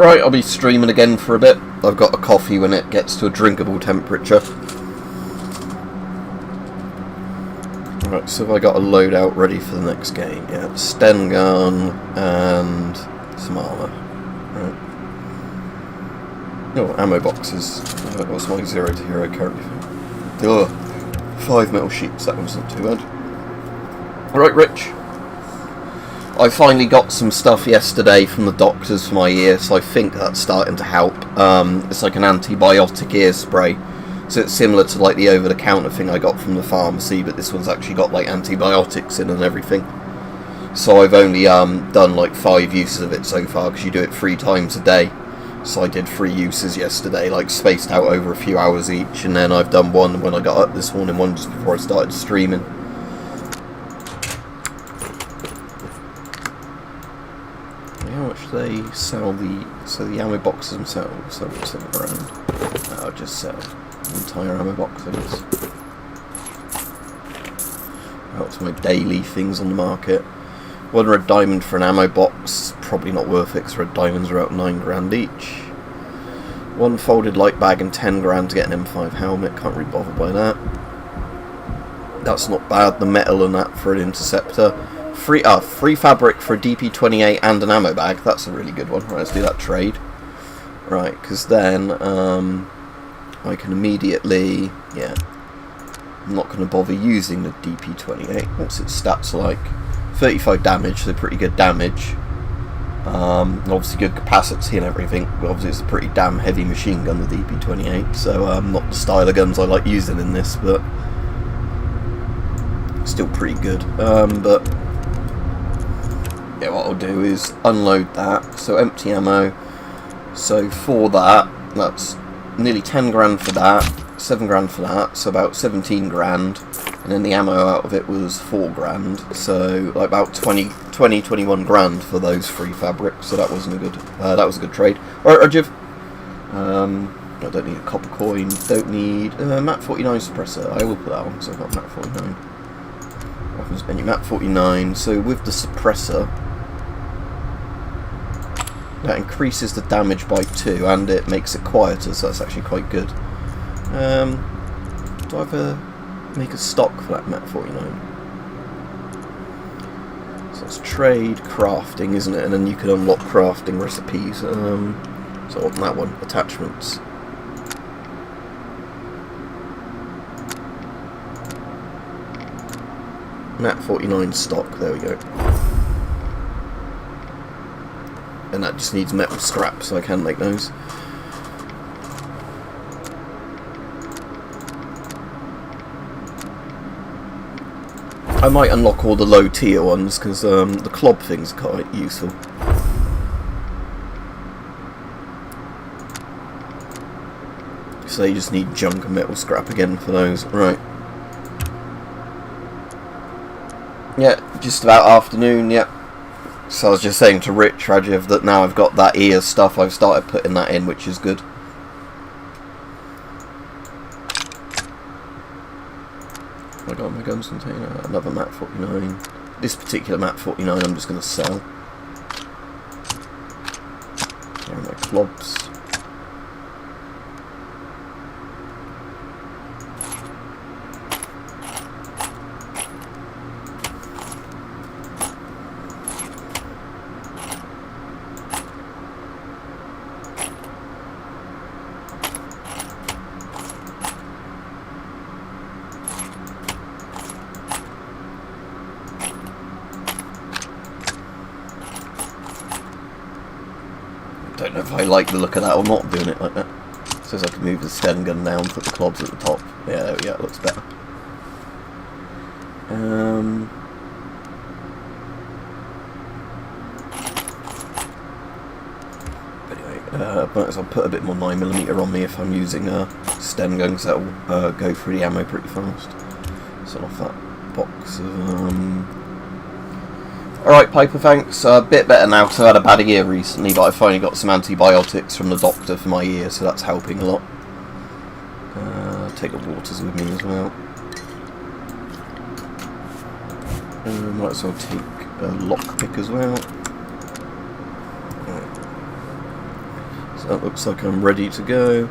Right, I'll be streaming again for a bit. I've got a coffee when it gets to a drinkable temperature. Right, so have I got a loadout ready for the next game? Yeah, Sten gun and some armour. Right. Oh, ammo boxes. What's my 0 to hero currently? Ugh. 5 metal sheets, that wasn't too bad. Right, Rich. I finally got some stuff yesterday from the doctors for my ear, so I think that's starting to help. It's like an antibiotic ear spray. So it's similar to like the over-the-counter thing I got from the pharmacy, but this one's actually got like antibiotics in and everything. So I've only done like 5 uses of it so far, because you do it 3 times a day. So I did 3 uses yesterday, like spaced out over a few hours each, and then I've done one when I got up this morning, one just before I started streaming. How much do they sell the ammo boxes themselves? So £7. I'll just sell the entire ammo box, I guess. That's my daily things on the market. 1 red diamond for an ammo box, probably not worth it because red diamonds are out £9 each. 1 folded light bag and £10 to get an M5 helmet, can't really bother by that. That's not bad, the metal and that for an interceptor. Free fabric for a DP28 and an ammo bag, that's a really good one. Right, let's do that trade. Right, because then I can immediately, yeah, I'm not going to bother using the DP28. What's its stats like? 35 damage, so pretty good damage. Obviously good capacity and everything, but obviously it's a pretty damn heavy machine gun, the DP28, so not the style of guns I like using in this, but still pretty good. But yeah, what I'll do is unload that, so empty ammo. So for that, that's nearly £10 for that, £7 for that, so about £17, and then the ammo out of it was £4, so like about 21 for those 3 fabrics. So that wasn't a good, that was a good trade. All right, Rajiv. I don't need a copper coin. Don't need map 49 suppressor. I will put that on, so I've got map 49. Weapons menu, map 49. So with the suppressor, that increases the damage by 2, and it makes it quieter, so that's actually quite good. Do I ever make a stock for that map 49? So it's trade, crafting, isn't it? And then you can unlock crafting recipes. So on that one, attachments. Map 49 stock, there we go. And that just needs metal scrap, so I can make those. I might unlock all the low tier ones, because the clob thing's quite useful. So you just need junk and metal scrap again for those. Right. Yeah, just about afternoon, yeah. So I was just saying to Rich, Rajiv, that now I've got that ear stuff, I've started putting that in, which is good. I got my guns container, another map 49. This particular map 49 I'm just going to sell. There are my clobs. I don't know if I like the look of that or not, doing it like that. It says I can move the Sten gun down, put the clobs at the top. Yeah, there we go, it looks better. Anyway, might as well put a bit more 9mm on me if I'm using a Sten gun, because that'll go through the ammo pretty fast. So off that box of... Alright, Piper, thanks. A bit better now because I had a bad ear recently, but I finally got some antibiotics from the doctor for my ear, so that's helping a lot. Take the waters with me as well. Might as well take a lockpick as well. So that looks like I'm ready to go.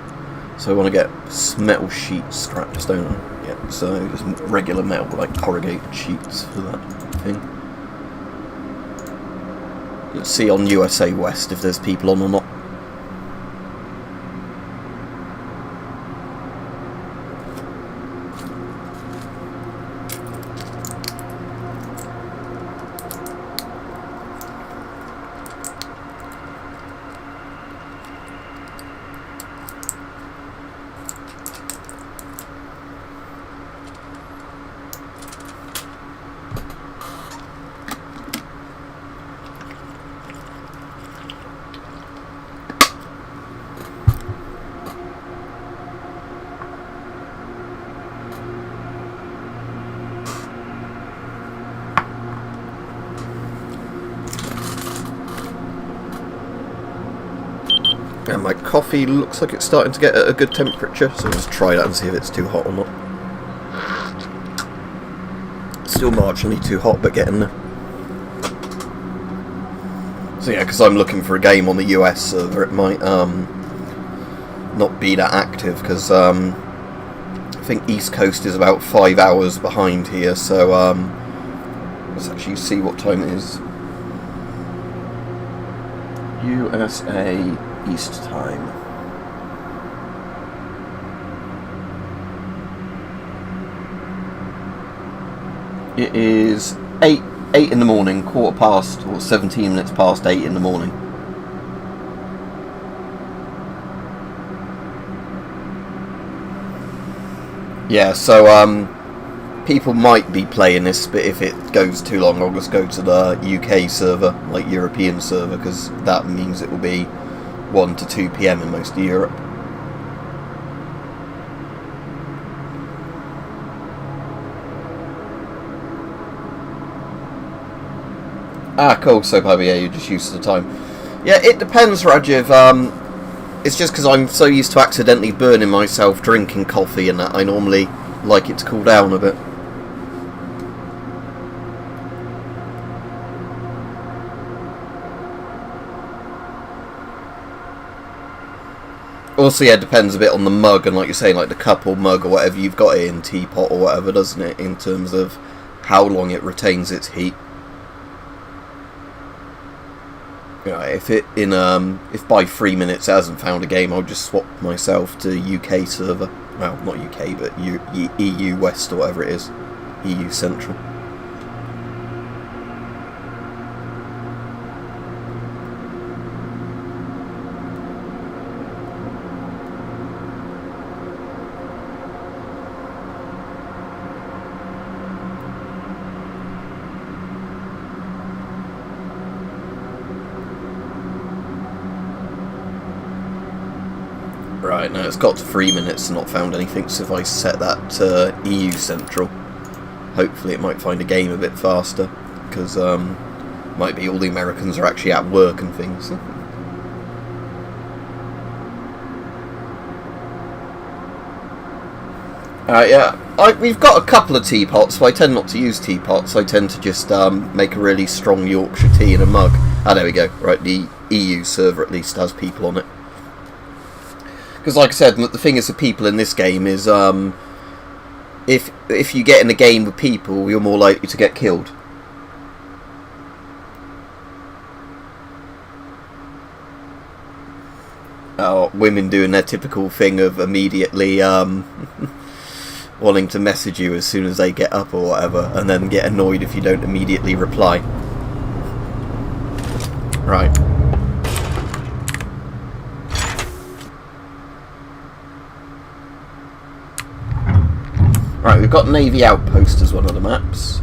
So I want to get metal sheets scrapped, don't I? Yeah, so just regular metal, like corrugated sheets for that thing. Let's see on USA West if there's people on or not. And my coffee looks like it's starting to get at a good temperature, so I'll just try that and see if it's too hot or not. Still marginally too hot, but getting there. So yeah, because I'm looking for a game on the US server, it might not be that active, because I think East Coast is about 5 hours behind here, so let's actually see what time it is. USA East time. It is 8 in the morning, quarter past, or 17 minutes past 8 in the morning. Yeah, so people might be playing this, but if it goes too long, I'll just go to the UK server, like European server, because that means it will be 1 to 2 PM in most of Europe. Ah, cool, so probably, yeah, you're just used to the time. Yeah, it depends, Rajiv. It's just because I'm so used to accidentally burning myself drinking coffee and that, I normally like it to cool down a bit. Also, yeah, it depends a bit on the mug and, like you're saying, like the cup or mug or whatever you've got it in, teapot or whatever, doesn't it, in terms of how long it retains its heat. Yeah, if by 3 minutes it hasn't found a game, I'll just swap myself to UK server. Well, not UK, but EU West or whatever it is, EU Central. Right, now it's got to 3 minutes and not found anything, so if I set that to EU Central, hopefully it might find a game a bit faster, because might be all the Americans are actually at work and things. Yeah, we've got a couple of teapots, so I tend not to use teapots. I tend to just make a really strong Yorkshire tea in a mug. Ah, there we go. Right, the EU server at least has people on it. Because, like I said, the thing is, the people in this game is, if you get in a game with people, you're more likely to get killed. Women doing their typical thing of immediately wanting to message you as soon as they get up or whatever, and then get annoyed if you don't immediately reply. Right. Right, we've got Navy Outpost as one of the maps.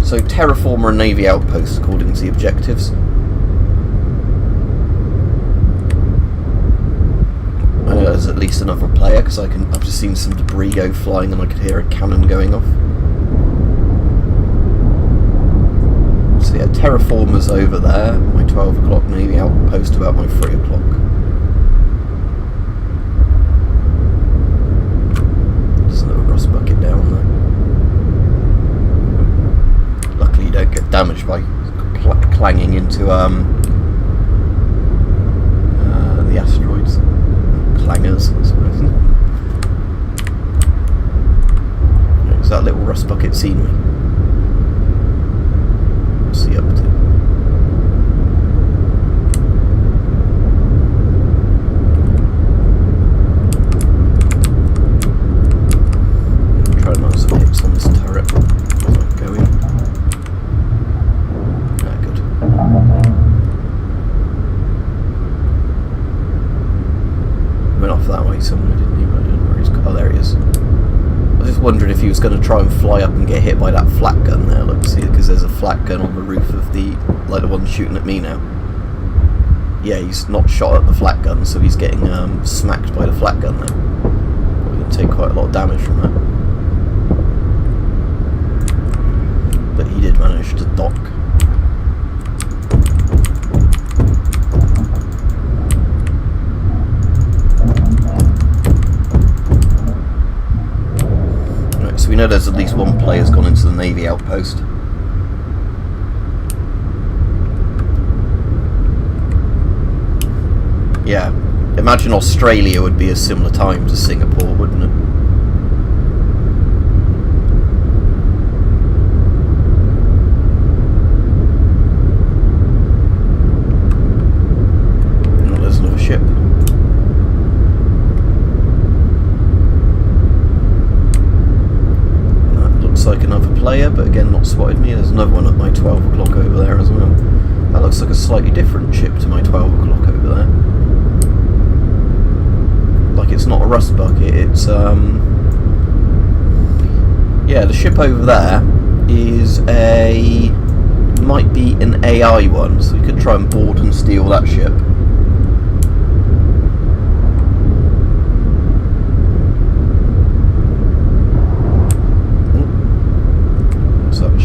So Terraformer and Navy Outpost according to the objectives. I know there's at least another player because I've just seen some debris go flying and I could hear a cannon going off. So yeah, Terraformer's over there. My 12 o'clock, Navy Outpost about my 3 o'clock. Bucket down there. Luckily you don't get damaged by clanging into the that way somewhere, didn't he? I don't know where he's gone. Oh, there he is. I was just wondering if he was going to try and fly up and get hit by that flat gun there. Let's see, because there's a flat gun on the roof of the, like the one shooting at me now. Yeah, he's not shot at the flat gun, so he's getting smacked by the flat gun now. Probably going to take quite a lot of damage from that. But he did manage to dock. Right, so we know there's at least one player's gone into the Navy outpost. Yeah, imagine Australia would be a similar time to Singapore, wouldn't it? Oh, there's another ship. That looks like another player, but again not spotted me. There's another one at my 12 o'clock over there as well. That looks like a slightly different ship to my 12 o'clock over there. Like it's not a rust bucket, it's yeah, the ship over there is might be an AI one, so we could try and board and steal that ship.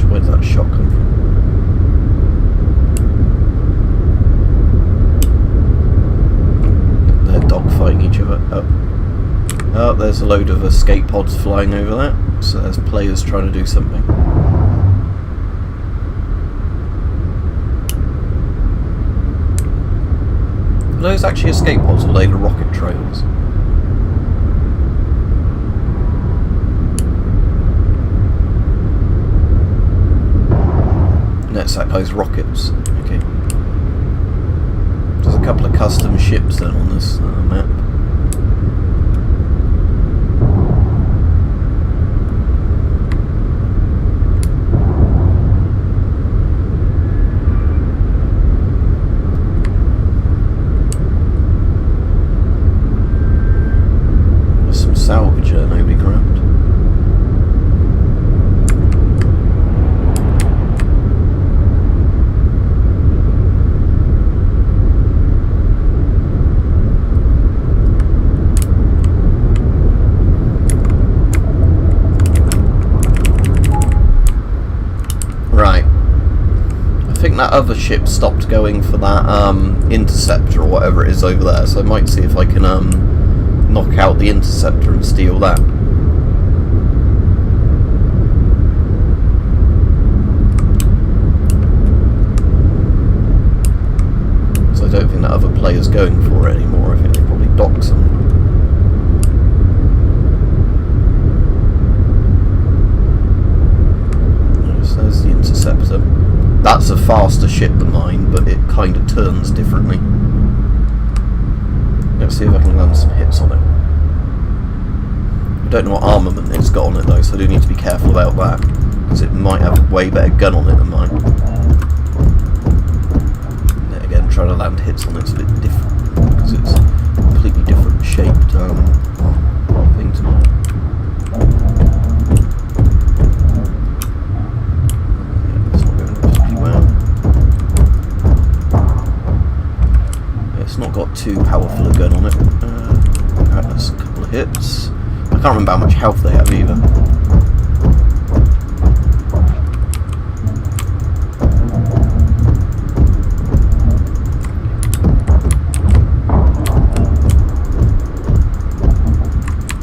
Where did that shot come from? Fighting each other. Oh, there's a load of escape pods flying over there, so there's players trying to do something. Are those actually escape pods, or are they the rocket trails? No, it's like those rockets. Okay. There's a couple of custom ships then on this map. There's some salvage there nobody grabbed. That other ship stopped going for that interceptor or whatever it is over there, so I might see if I can knock out the interceptor and steal that. So I don't think that other player's going for it anymore. I think they probably docked some. Yes, there's the interceptor. That's a faster ship than mine, but it kind of turns differently. Let's see if I can land some hits on it. I don't know what armament it's got on it though, so I do need to be careful about that, because it might have a way better gun on it than mine. And then again, trying to land hits on it's a bit different, because it's a completely different shaped thing to mine. It's not got too powerful a gun on it. That's a couple of hits. I can't remember how much health they have either.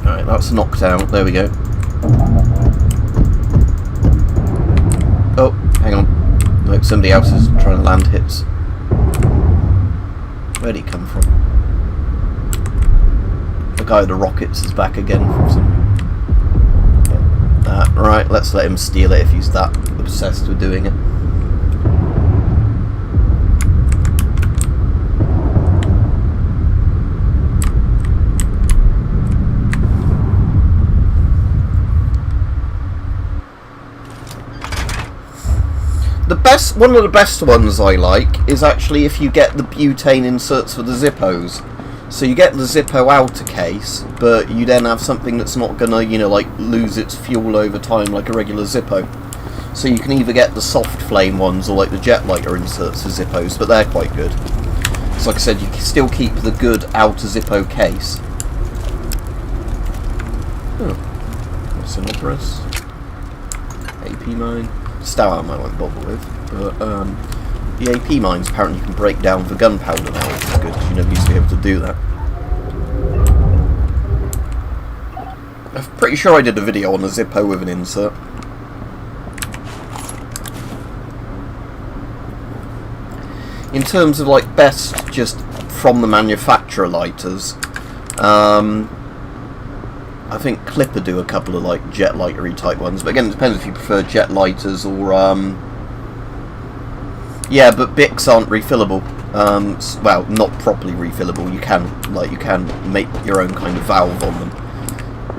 Alright, that's knocked out. There we go. Oh, hang on. Nope, somebody else is trying to land hits. Where'd he come from? The guy with the rockets is back again from somewhere. Yeah. Right, let's let him steal it if he's that obsessed with doing it. One of the best ones I like is actually if you get the butane inserts for the Zippos. So you get the Zippo outer case, but you then have something that's not gonna, you know, like lose its fuel over time like a regular Zippo. So you can either get the soft flame ones or like the jet lighter inserts for Zippos, but they're quite good. So like I said, you can still keep the good outer Zippo case. Oh, what's an Operas? AP mine. Stout I won't bother with, but the AP mines apparently you can break down for gunpowder now, which is good because you never used to be able to do that. I'm pretty sure I did a video on a Zippo with an insert. In terms of like best just from the manufacturer lighters, I think Clipper do a couple of like jet lightery type ones, but again it depends if you prefer jet lighters or yeah, but Bics aren't refillable. Well, not properly refillable. You can make your own kind of valve on them.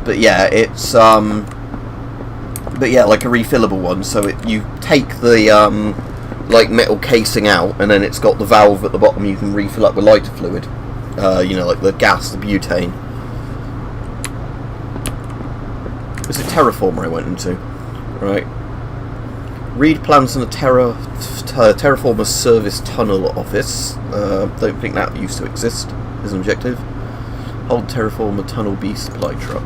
But yeah, it's but yeah, like a refillable one. So you take the like metal casing out, and then it's got the valve at the bottom. You can refill up with lighter fluid. You know, like the gas, the butane. Was it Terraformer I went into? Right. Read plans on a Terraformer service tunnel office. Don't think that used to exist, is an objective. Hold Terraformer tunnel B supply truck.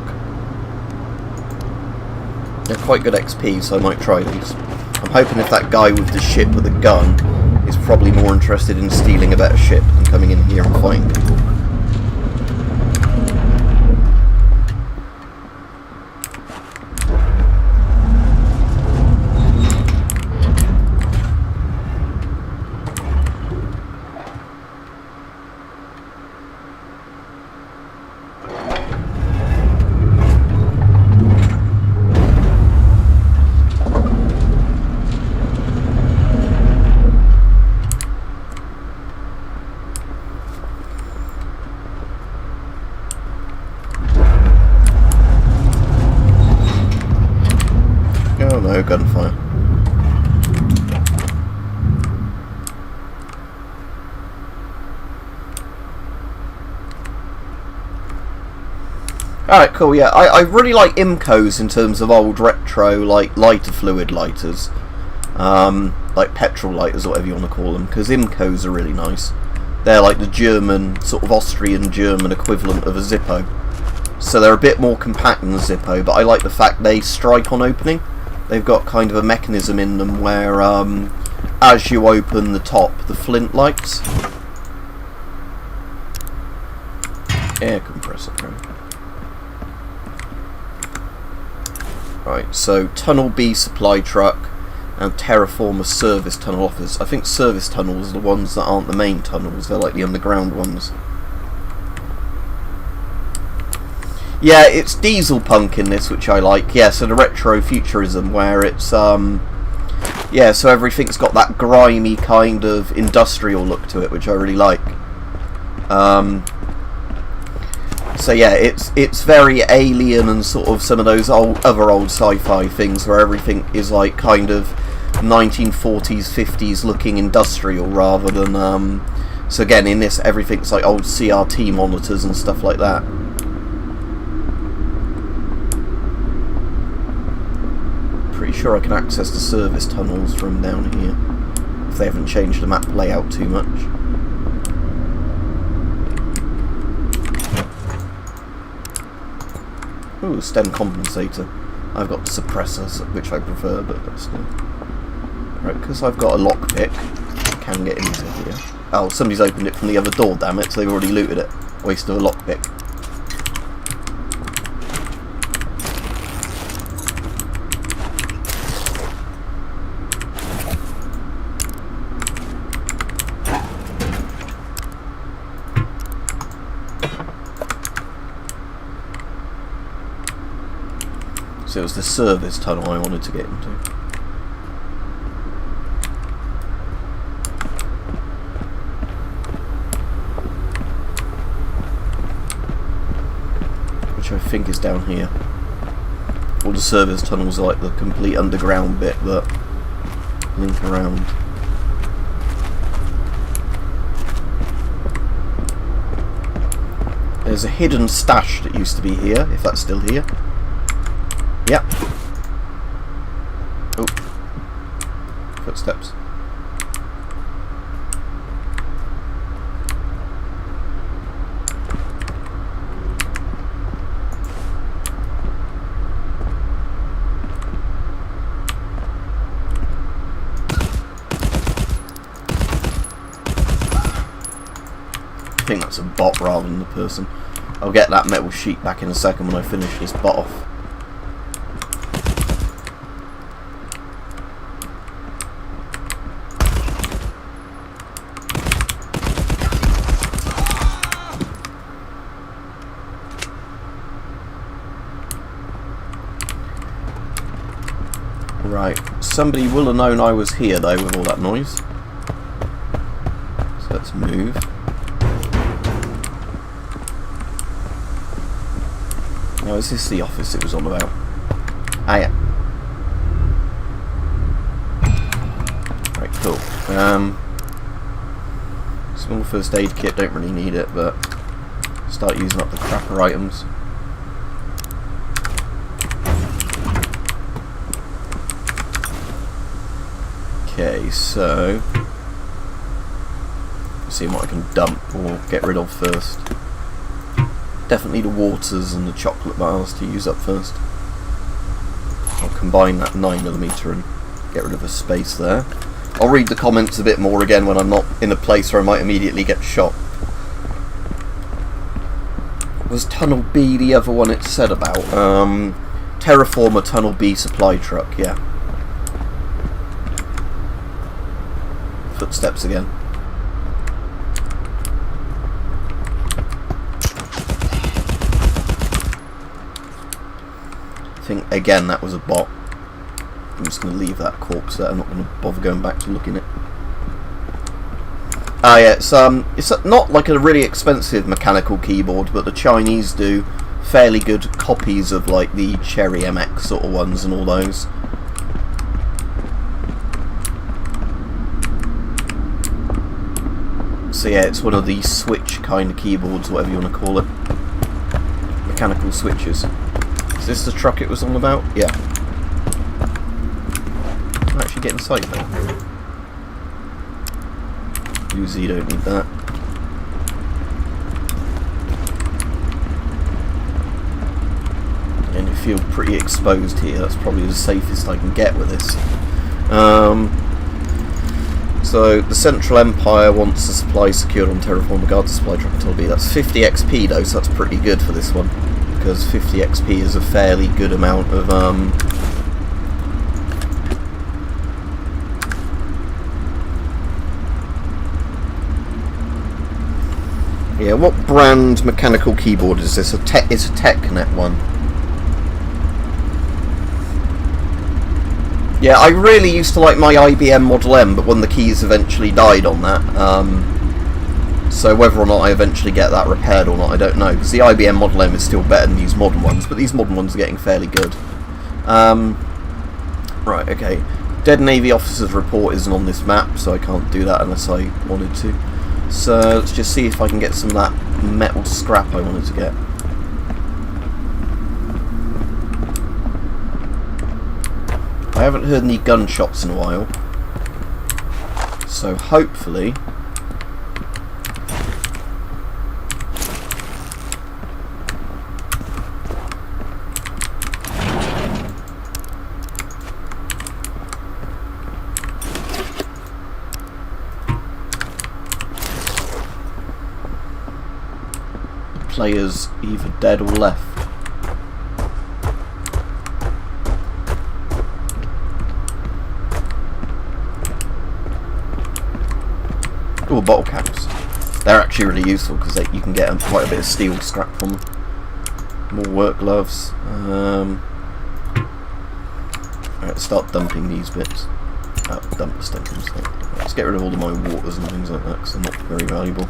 They're quite good XP, so I might try these. I'm hoping if that guy with the ship with a gun is probably more interested in stealing a better ship than coming in here and fighting people. Oh no, gunfire. Alright, cool, yeah. I really like IMCOs in terms of old retro, like, lighter fluid lighters. Like petrol lighters or whatever you want to call them, because IMCOs are really nice. They're like the German, sort of Austrian-German equivalent of a Zippo. So they're a bit more compact than a Zippo, but I like the fact they strike on opening. They've got kind of a mechanism in them where, as you open the top, the flint lights. Air compressor. Right, so Tunnel B supply truck and Terraformer service tunnel office. I think service tunnels are the ones that aren't the main tunnels, they're like the underground ones. Yeah, it's diesel punk in this, which I like. Yeah, so the retro futurism where it's yeah, so everything's got that grimy kind of industrial look to it, which I really like. So yeah, it's very Alien and sort of some of those other old sci-fi things where everything is like kind of 1940s, 50s looking industrial rather than so again in this everything's like old CRT monitors and stuff like that. Pretty sure I can access the service tunnels from down here if they haven't changed the map layout too much. Ooh, stem compensator. I've got suppressors, which I prefer, but still. Right, because I've got a lockpick, I can get into here. Oh, somebody's opened it from the other door, damn it, so they've already looted it. Waste of a lockpick. So it was the service tunnel I wanted to get into. Which I think is down here. All the service tunnels are like the complete underground bit that link around. There's a hidden stash that used to be here, if that's still here. Yep. Oh. Footsteps. I think that's a bot rather than the person. I'll get that metal sheet back in a second when I finish this bot off. Right, somebody will have known I was here though with all that noise. So let's move. Now, is this the office it was on about? Ah, yeah. Right, cool. Small first aid kit, don't really need it, but start using up the crapper items. Okay, so see what I can dump or get rid of first. Definitely the waters and the chocolate bars to use up first. I'll combine that 9mm and get rid of a space there. I'll read the comments a bit more again when I'm not in a place where I might immediately get shot. Was Tunnel B the other one it said about? Terraformer Tunnel B supply truck, yeah. Footsteps again. I think again that was a bot. I'm just going to leave that corpse there. I'm not going to bother going back to looking at it. Ah, yeah, it's not like a really expensive mechanical keyboard, but the Chinese do fairly good copies of like the Cherry MX sort of ones and all those. So yeah, it's one of these switch kind of keyboards, whatever you want to call it. Mechanical switches. Is this the truck it was on about? Yeah. Can I actually get inside there? Uzi, don't need that. And you feel pretty exposed here. That's probably the safest I can get with this. So the Central Empire wants the supply secured on Terraform Guard supply truck until B. That's 50 XP though, so that's pretty good for this one. Because 50 XP is a fairly good amount of yeah, what brand mechanical keyboard is this? It's a TechNet one. Yeah, I really used to like my IBM Model M, but when the keys eventually died on that, so whether or not I eventually get that repaired or not, I don't know, because the IBM Model M is still better than these modern ones, but these modern ones are getting fairly good. Right, okay. Dead Navy Officer's Report isn't on this map, so I can't do that unless I wanted to. So let's just see if I can get some of that metal scrap I wanted to get. I haven't heard any gunshots in a while, so hopefully players either dead or left. Oh, bottle caps. They're actually really useful because you can get quite a bit of steel scrap from them. More work gloves. Alright, start dumping these bits. Dump the stems. Let's get rid of all of my waters and things like that because they're not very valuable.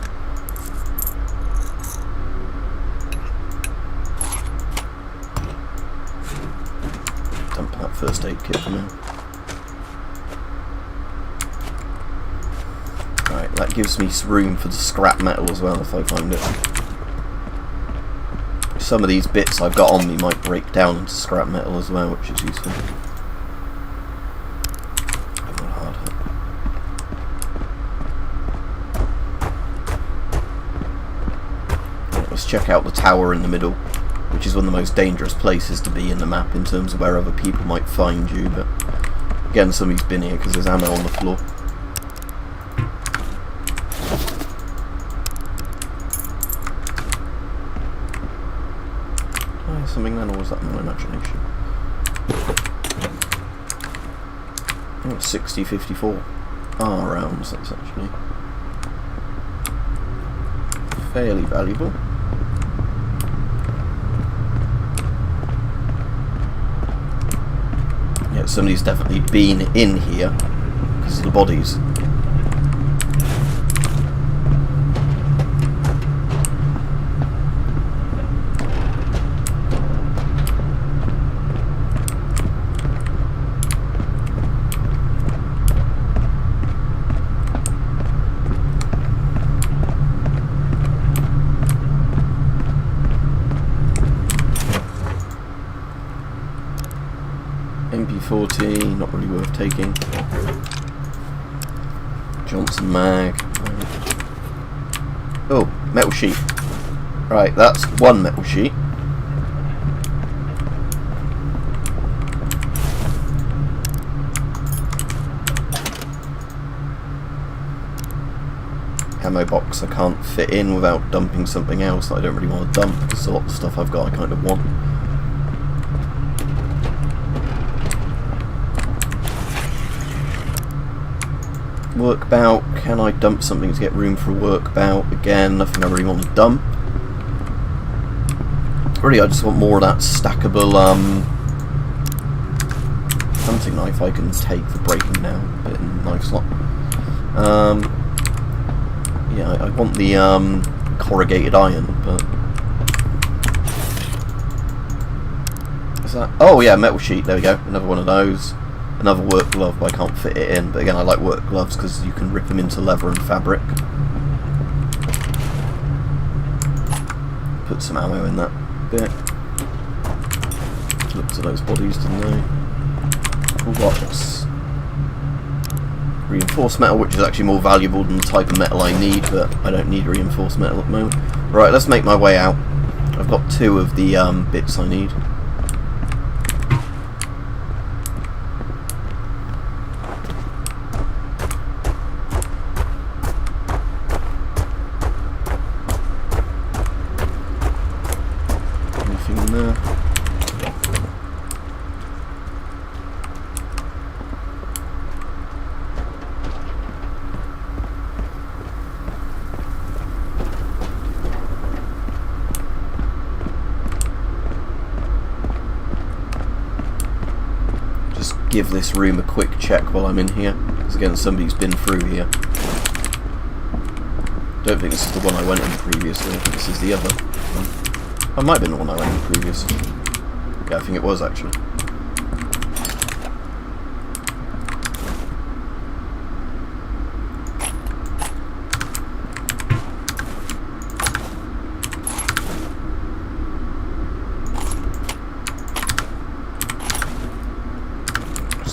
Dump that first aid kit for now. Right, that gives me room for the scrap metal as well if I find it. some of these bits I've got on me might break down into scrap metal as well, which is useful. Let's check out the tower in the middle, which is one of the most dangerous places to be in the map in terms of where other people might find you, but again, somebody's been here because there's ammo on the floor. Something then, or was that my imagination? Oh, 60-54 R rounds, that's actually fairly valuable. Yeah, somebody's definitely been in here because of the bodies. MP40, not really worth taking. Johnson mag. Oh, metal sheet. Right, that's one metal sheet. Ammo box I can't fit in without dumping something else that I don't really want to dump because a lot of the stuff I've got I kind of want. Workbout, can I dump something to get room for a workbout? Again, nothing I really want to dump. Really, I just want more of that stackable hunting knife I can take for breaking down. Put it in the knife slot. Yeah, I want the corrugated iron, but is that? Oh yeah, metal sheet. There we go. Another one of those. Another work glove, but I can't fit it in. But again, I like work gloves because you can rip them into leather and fabric. Put some ammo in that bit. Looked at those bodies, didn't they? Toolbox. Reinforced metal, which is actually more valuable than the type of metal I need, but I don't need reinforced metal at the moment. Right, let's make my way out. I've got two of the bits I need. Give this room a quick check while I'm in here, because again somebody's been through here. Don't think this is the one I went in previously. I think this is the other one. It might have been the one I went in previously. Yeah, I think it was actually.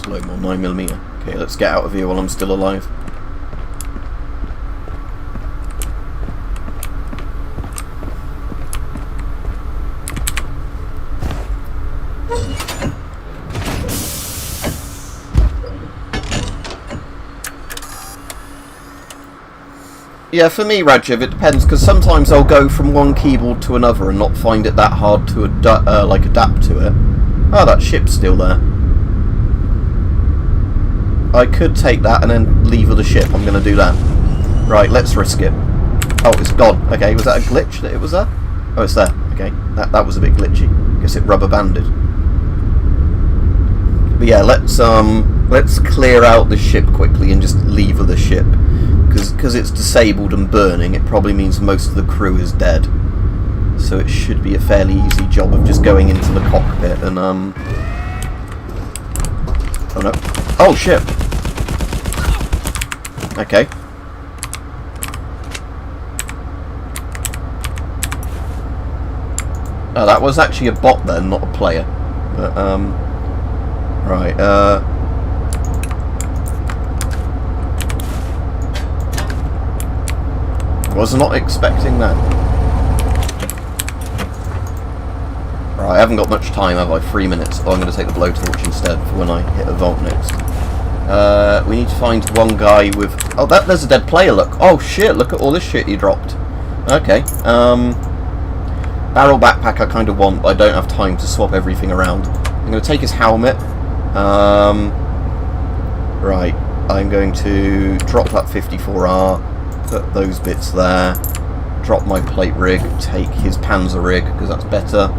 Load more 9mm. Okay, let's get out of here while I'm still alive. Yeah, for me, Rajiv, it depends, because sometimes I'll go from one keyboard to another and not find it that hard to adapt to it. Oh, that ship's still there. I could take that and then lever the ship. I'm going to do that. Right, let's risk it. Oh, it's gone. Okay, was that a glitch that it was there? Oh, it's there. Okay, that was a bit glitchy. Guess it rubber banded. But yeah, let's clear out the ship quickly and just lever the ship, because it's disabled and burning. It probably means most of the crew is dead. So it should be a fairly easy job of just going into the cockpit and oh no. Oh shit. Okay. Oh, that was actually a bot then, not a player. But, right, was not expecting that. Right, I haven't got much time, have I? 3 minutes. Oh, I'm going to take the blowtorch instead for when I hit a vault next. We need to find one guy with... Oh, there's a dead player, look. Oh, shit, look at all this shit he dropped. Okay, barrel backpack I kind of want, but I don't have time to swap everything around. I'm going to take his helmet. Right, I'm going to drop that 54R, put those bits there, drop my plate rig, take his panzer rig, because that's better.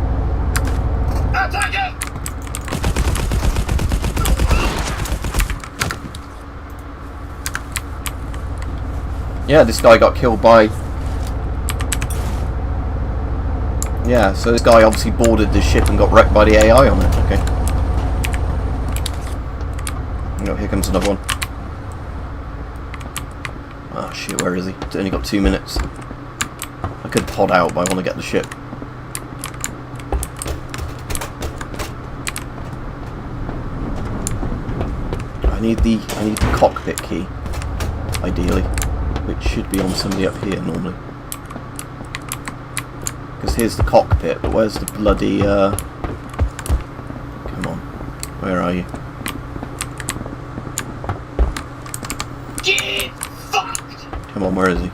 Yeah, this guy got killed by... Yeah, so this guy obviously boarded this ship and got wrecked by the AI on it. Okay. Oh, here comes another one. Ah, shit, where is he? He's only got 2 minutes. I could pod out, but I want to get the ship. I need the cockpit key, ideally, which should be on somebody up here normally. Because here's the cockpit, but where's the bloody, come on. Where are you? Get fucked! Come on, where is he?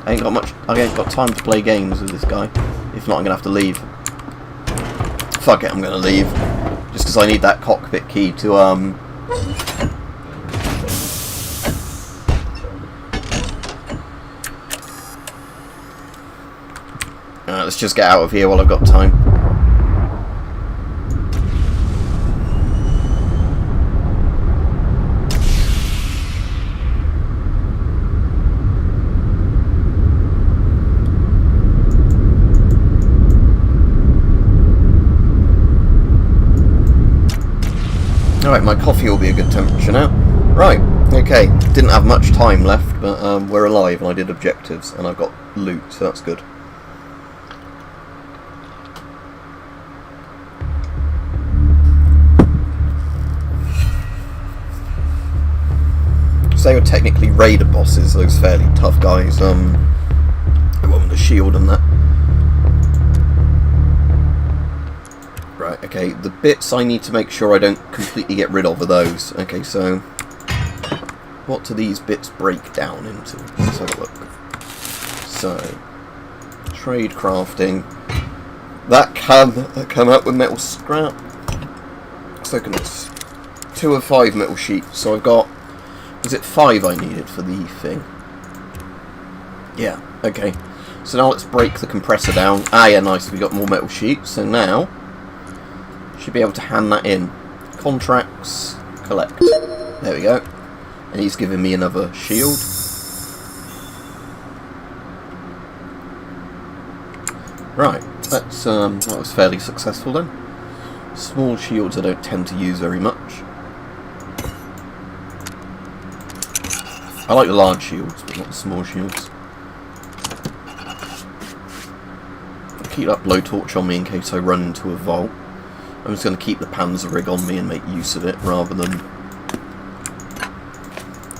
I ain't got time to play games with this guy. If not, I'm gonna have to leave. Fuck it, I'm gonna leave. Just because I need that cockpit key to, let's just get out of here while I've got time. Alright, my coffee will be a good temperature now. Right, okay, didn't have much time left, but we're alive and I did objectives and I've got loot, so that's good. So they were technically raider bosses, those fairly tough guys, the one with the shield and that. Right, okay, the bits I need to make sure I don't completely get rid of are those. Okay, so what do these bits break down into? Let's have a look. So, trade crafting. That come out with metal scrap. So it's 2 of 5 metal sheets. So I've got, was it 5 I needed for the thing? Yeah, okay. So now let's break the compressor down. Ah yeah, nice, we got more metal sheets. So now should be able to hand that in. Contracts, collect. There we go. And he's giving me another shield. Right, that's that was fairly successful then. Small shields I don't tend to use very much. I like the large shields, but not the small shields. I'll keep that blowtorch on me in case I run into a vault. I'm just going to keep the panzer rig on me and make use of it rather than...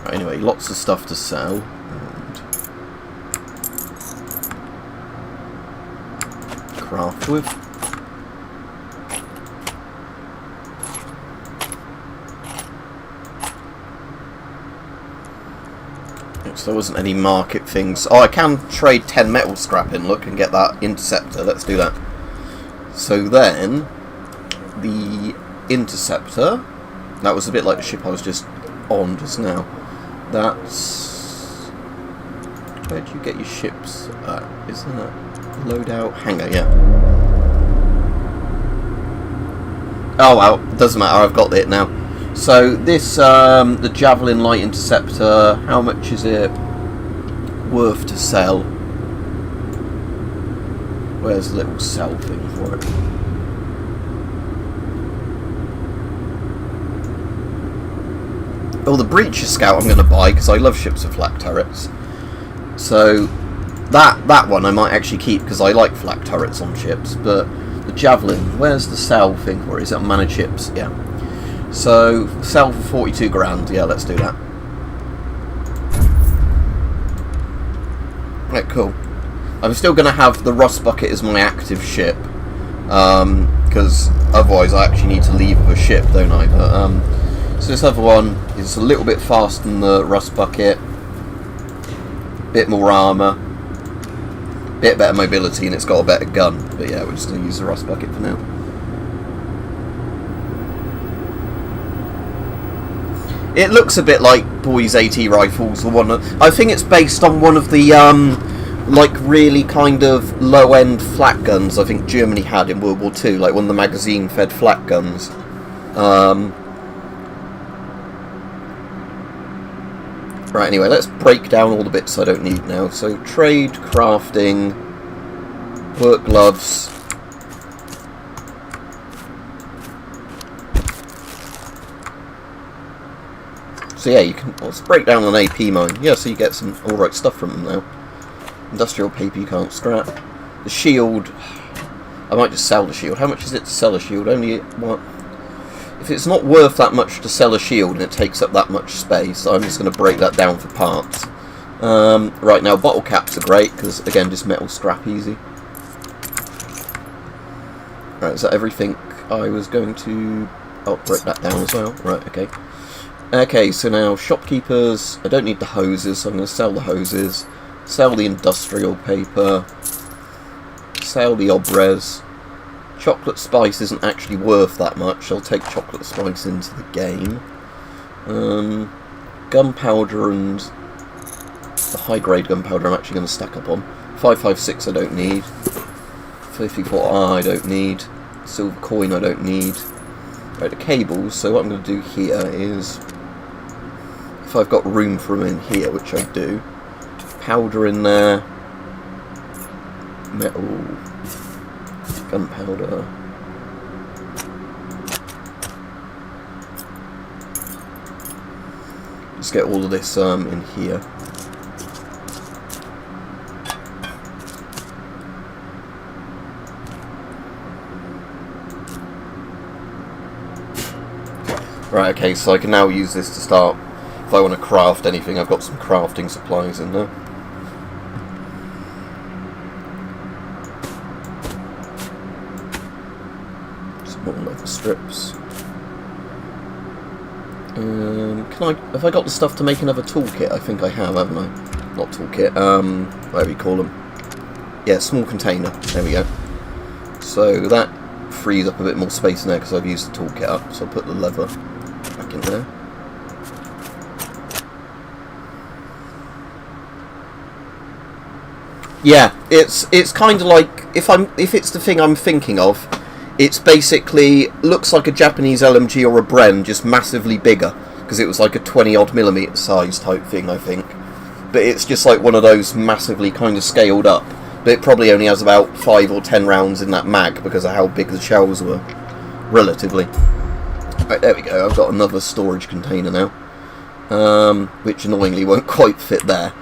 Right, anyway, lots of stuff to sell. And craft with. So there wasn't any market things. Oh, I can trade 10 metal scrap in, look, and get that interceptor. Let's do that. So then, the interceptor, that was a bit like the ship I was just on just now. That's... Where do you get your ships at? Isn't that loadout? Hangar, yeah. Oh well, doesn't matter, I've got it now. So this, the Javelin Light Interceptor, how much is it worth to sell? Where's the little sell thing for it? Oh, the Breacher Scout I'm going to buy because I love ships with flak turrets. So That one I might actually keep because I like flak turrets on ships. But the javelin, where's the sell thing for it? Is it on managed ships? Yeah. So sell for 42 grand. Yeah, let's do that. Right, cool. I'm still going to have the Rust Bucket as my active ship, because otherwise I actually need to leave with a ship, don't I? But, so this other one is a little bit faster than the Rust Bucket, bit more armour, bit better mobility, and it's got a better gun. But yeah, we're just going to use the Rust Bucket for now. It looks a bit like Boys AT rifles, or one. I think it's based on one of the like really kind of low-end flak guns I think Germany had in World War II, like one of the magazine-fed flak guns. Right. Anyway, let's break down all the bits I don't need now. So trade, crafting, work gloves. So yeah, you can, let's break down an AP mine. Yeah, so you get some alright stuff from them now. Industrial paper you can't scrap. The shield, I might just sell the shield. How much is it to sell a shield? Only, what? If it's not worth that much to sell a shield and it takes up that much space, I'm just going to break that down for parts. Right, now bottle caps are great, because again, just metal scrap easy. Right, is that everything I was going to... Oh, break that down as well. Right, okay. Okay, so now shopkeepers, I don't need the hoses, so I'm going to sell the hoses, sell the industrial paper, sell the obres. Chocolate spice isn't actually worth that much, I'll take chocolate spice into the game. Gunpowder and the high grade gunpowder I'm actually going to stack up on. 556 I don't need, 54R I don't need, silver coin I don't need. Right, the cables, so what I'm going to do here is, if I've got room for them in here, which I do, powder in there, metal, gunpowder, just get all of this in here. Right, okay, so I can now use this to start, if I want to craft anything, I've got some crafting supplies in there. Some more leather strips. Have I got the stuff to make another toolkit? I think I have, haven't I? Not toolkit, whatever you call them. Yeah, small container, there we go. So that frees up a bit more space in there because I've used the toolkit up, so I'll put the leather back in there. Yeah, it's kind of like, if it's the thing I'm thinking of, it's basically looks like a Japanese LMG or a Bren, just massively bigger, because it was like a 20-odd mm size type thing, I think. But it's just like one of those massively kind of scaled up. But it probably only has about 5 or 10 rounds in that mag because of how big the shells were, relatively. Right, there we go, I've got another storage container now, which annoyingly won't quite fit there.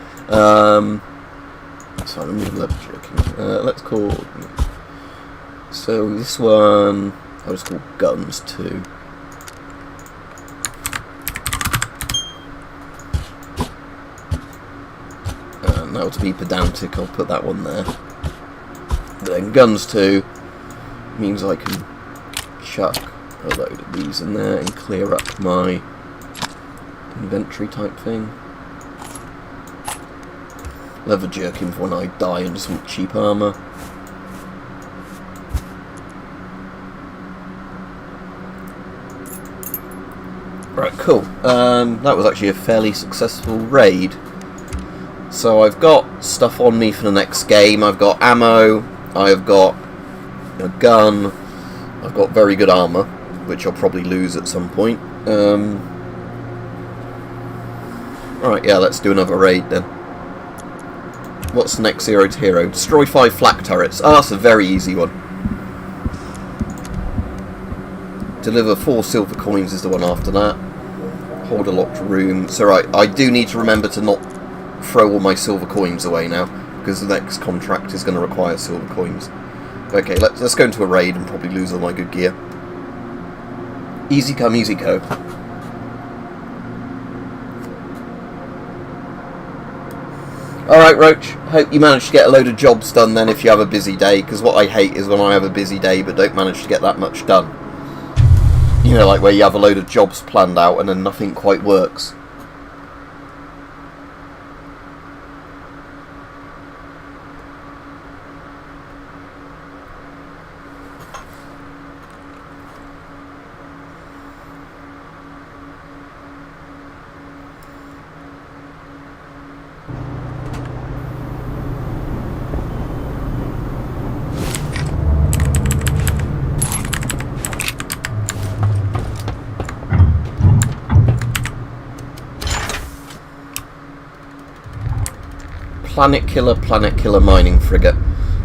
Sorry, I'm really joking. Let's call... So this one, I'll just call Guns 2. And now to be pedantic, I'll put that one there. But then Guns 2 means I can chuck a load of these in there and clear up my inventory type thing. Leather jerkin for when I die and just want cheap armour. Right, cool. That was actually a fairly successful raid. So I've got stuff on me for the next game. I've got ammo, I've got a gun, I've got very good armour, which I'll probably lose at some point. Alright, yeah, let's do another raid then. What's the next 0 to hero? Destroy 5 flak turrets. Oh, that's a very easy one. Deliver 4 silver coins is the one after that. Hold a locked room. So right, I do need to remember to not throw all my silver coins away now. because the next contract is going to require silver coins. Okay, let's go into a raid and probably lose all my good gear. Easy come, easy go. Alright, Roach, hope you manage to get a load of jobs done then if you have a busy day, because what I hate is when I have a busy day but don't manage to get that much done. You know, like where you have a load of jobs planned out and then nothing quite works. Planet Killer mining frigate.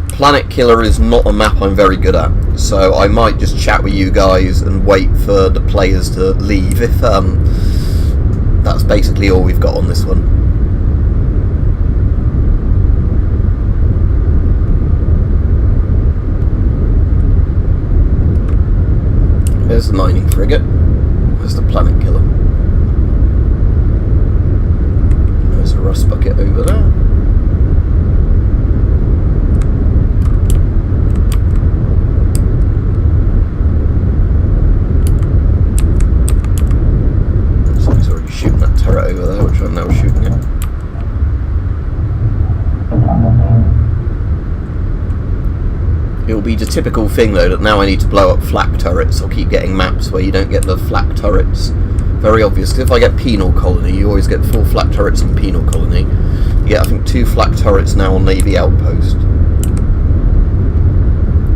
Planet Killer is not a map I'm very good at, so I might just chat with you guys and wait for the players to leave if that's basically all we've got on this one. There's the mining frigate. There's the Planet Killer. There's a rust bucket over there. Over there, which I'm now shooting at. It'll be the typical thing though that now I need to blow up flak turrets. I'll keep getting maps where you don't get the flak turrets. Very obvious, because if I get Penal Colony, you always get 4 flak turrets in Penal Colony. You get, I think, 2 flak turrets now on Navy Outpost.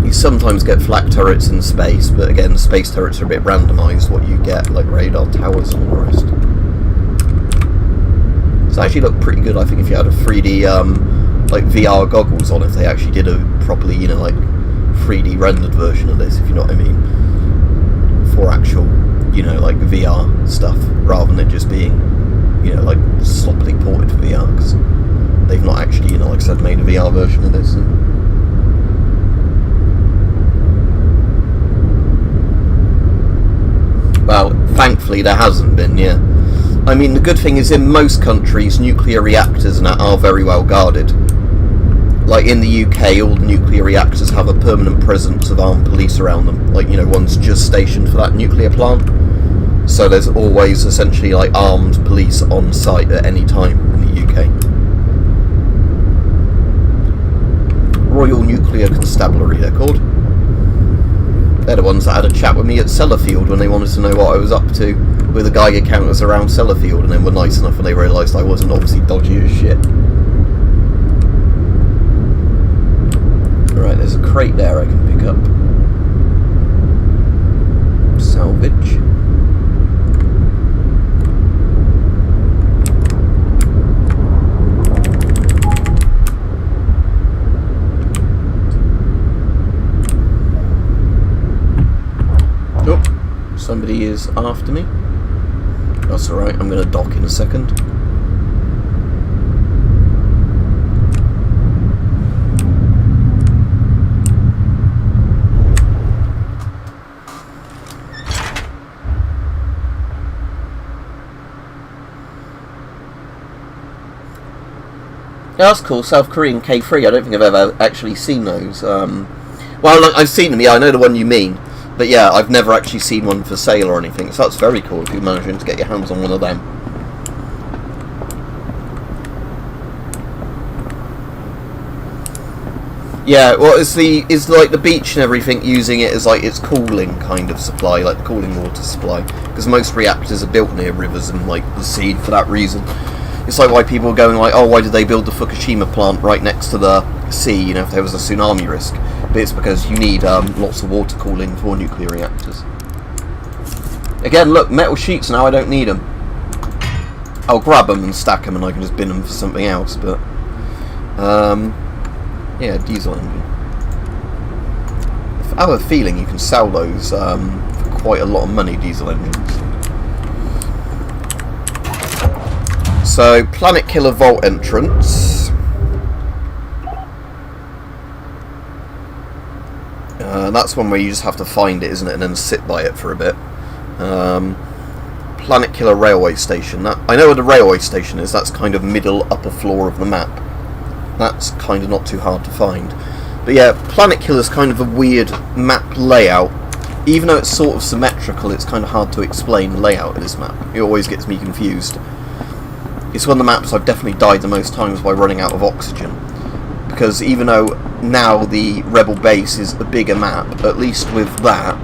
You sometimes get flak turrets in space, but again, space turrets are a bit randomised what you get, like radar towers and all the rest. So actually look pretty good, I think, if you had a 3D like VR goggles on, if they actually did a properly, you know, like 3D rendered version of this, if you know what I mean, for actual, you know, like VR stuff, rather than it just being, you know, like sloppily ported for VR, because they've not actually, you know, like I said, made a VR version of this. Well, thankfully there hasn't been, yeah. I mean, the good thing is in most countries, nuclear reactors and that are very well guarded. Like in the UK, all the nuclear reactors have a permanent presence of armed police around them. Like, you know, one's just stationed for that nuclear plant. So there's always essentially like armed police on site at any time in the UK. Royal Nuclear Constabulary, they're called. They're the ones that had a chat with me at Sellafield when they wanted to know what I was up to with the Geiger counters around Sellafield, and then were nice enough when they realised I wasn't obviously dodgy as shit. Alright, there's a crate there I can pick up. Salvage. Oh, somebody is after me. That's alright, I'm going to dock in a second. Yeah, that's cool. South Korean K3. I don't think I've ever actually seen those. Well, like, I've seen them, yeah, I know the one you mean. But yeah, I've never actually seen one for sale or anything, so that's very cool if you're managing to get your hands on one of them. Yeah, well, is like the beach and everything using it as like its cooling kind of supply, like the cooling water supply, because most reactors are built near rivers and like the sea for that reason. It's like why people are going like, oh, why did they build the Fukushima plant right next to the sea, you know, if there was a tsunami risk? But it's because you need lots of water cooling for nuclear reactors. Again, look, metal sheets now, I don't need them. I'll grab them and stack them and I can just bin them for something else, but... yeah, diesel engine. I have a feeling you can sell those for quite a lot of money, diesel engines. So, Planet Killer vault entrance. That's one where you just have to find it, isn't it, and then sit by it for a bit. Planet Killer Railway Station. I know where the railway station is. That's kind of middle upper floor of the map. That's kind of not too hard to find. But yeah, Planet Killer's kind of a weird map layout. Even though it's sort of symmetrical, it's kind of hard to explain the layout of this map. It always gets me confused. It's one of the maps I've definitely died the most times by running out of oxygen. Because even though now the Rebel base is a bigger map, at least with that,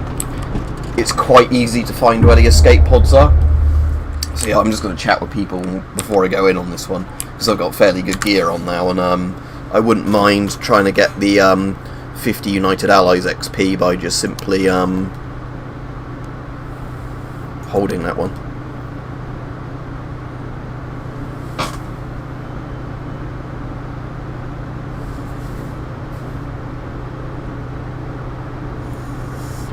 it's quite easy to find where the escape pods are. So yeah, I'm just going to chat with people before I go in on this one, because I've got fairly good gear on now, and I wouldn't mind trying to get the 50 United Allies XP by just simply holding that one.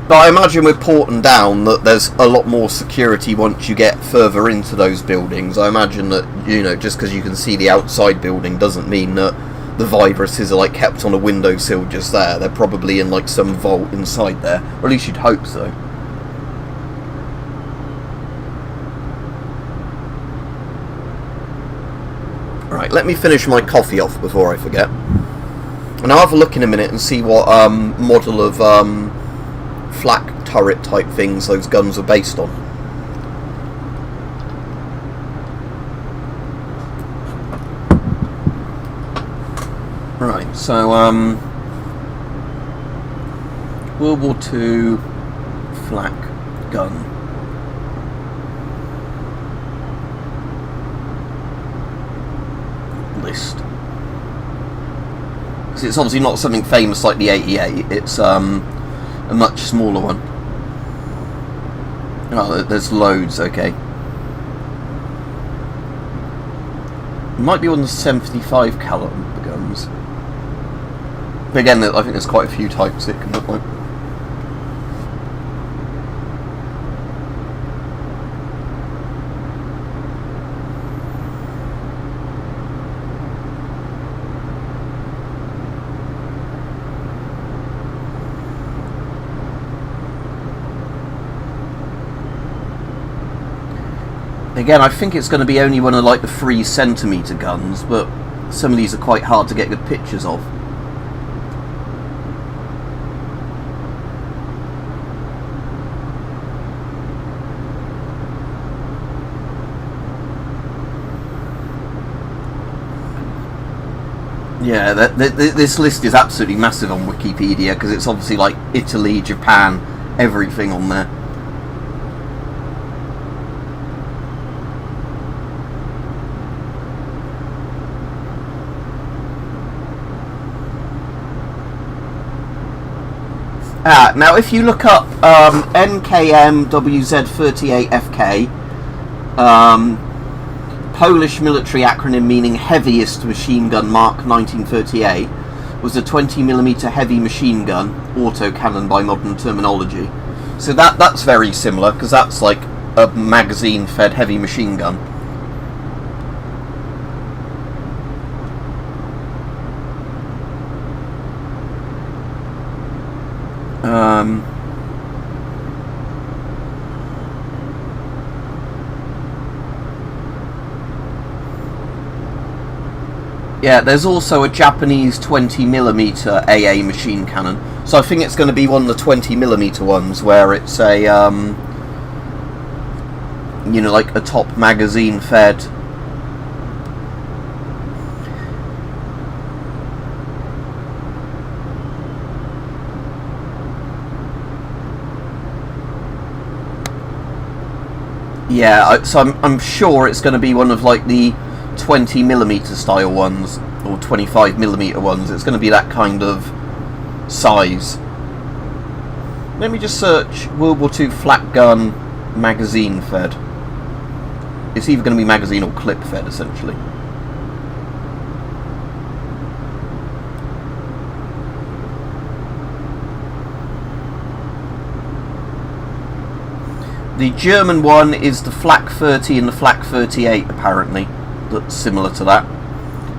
But I imagine with Porton Down that there's a lot more security once you get further into those buildings. I imagine that, you know, just because you can see the outside building doesn't mean that the viruses are like kept on a windowsill just there. They're probably in like some vault inside there, or at least you'd hope so. Right, let me finish my coffee off before I forget, and I'll have a look in a minute and see what model of flak turret type things those guns are based on. Right, so World War II flak gun. List. So it's obviously not something famous like the 88, it's a much smaller one. Oh, there's loads, okay. It might be one of the 75 caliber guns. But again, I think there's quite a few types it can look like. Again, I think it's going to be only one of like the 3cm guns, but some of these are quite hard to get good pictures of. Yeah, this list is absolutely massive on Wikipedia, because it's obviously like Italy, Japan, everything on there. Now if you look up NKM WZ38FK, Polish military acronym meaning heaviest machine gun mark 1938, was a 20mm heavy machine gun, autocannon by modern terminology. So that's very similar, because that's like a magazine fed heavy machine gun. Yeah, there's also a Japanese 20mm AA machine cannon. So I think it's going to be one of the 20mm ones where it's a, you know, like a top magazine fed. Yeah, so I'm sure it's going to be one of like the 20mm style ones, or 25mm ones. It's going to be that kind of size. Let me just search World War II flak gun magazine fed. It's either going to be magazine or clip fed, essentially. The German one is the Flak 30 and the Flak 38, apparently. That's similar to that.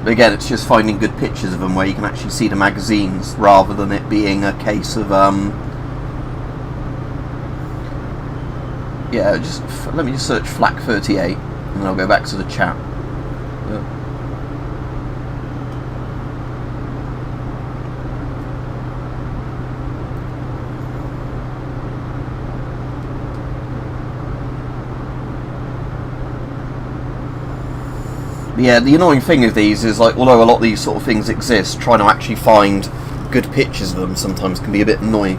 But again, it's just finding good pictures of them where you can actually see the magazines, rather than it being a case of yeah, just let me just search Flak 38 and then I'll go back to the chat. Yeah, the annoying thing of these is, like, although a lot of these sort of things exist, trying to actually find good pictures of them sometimes can be a bit annoying.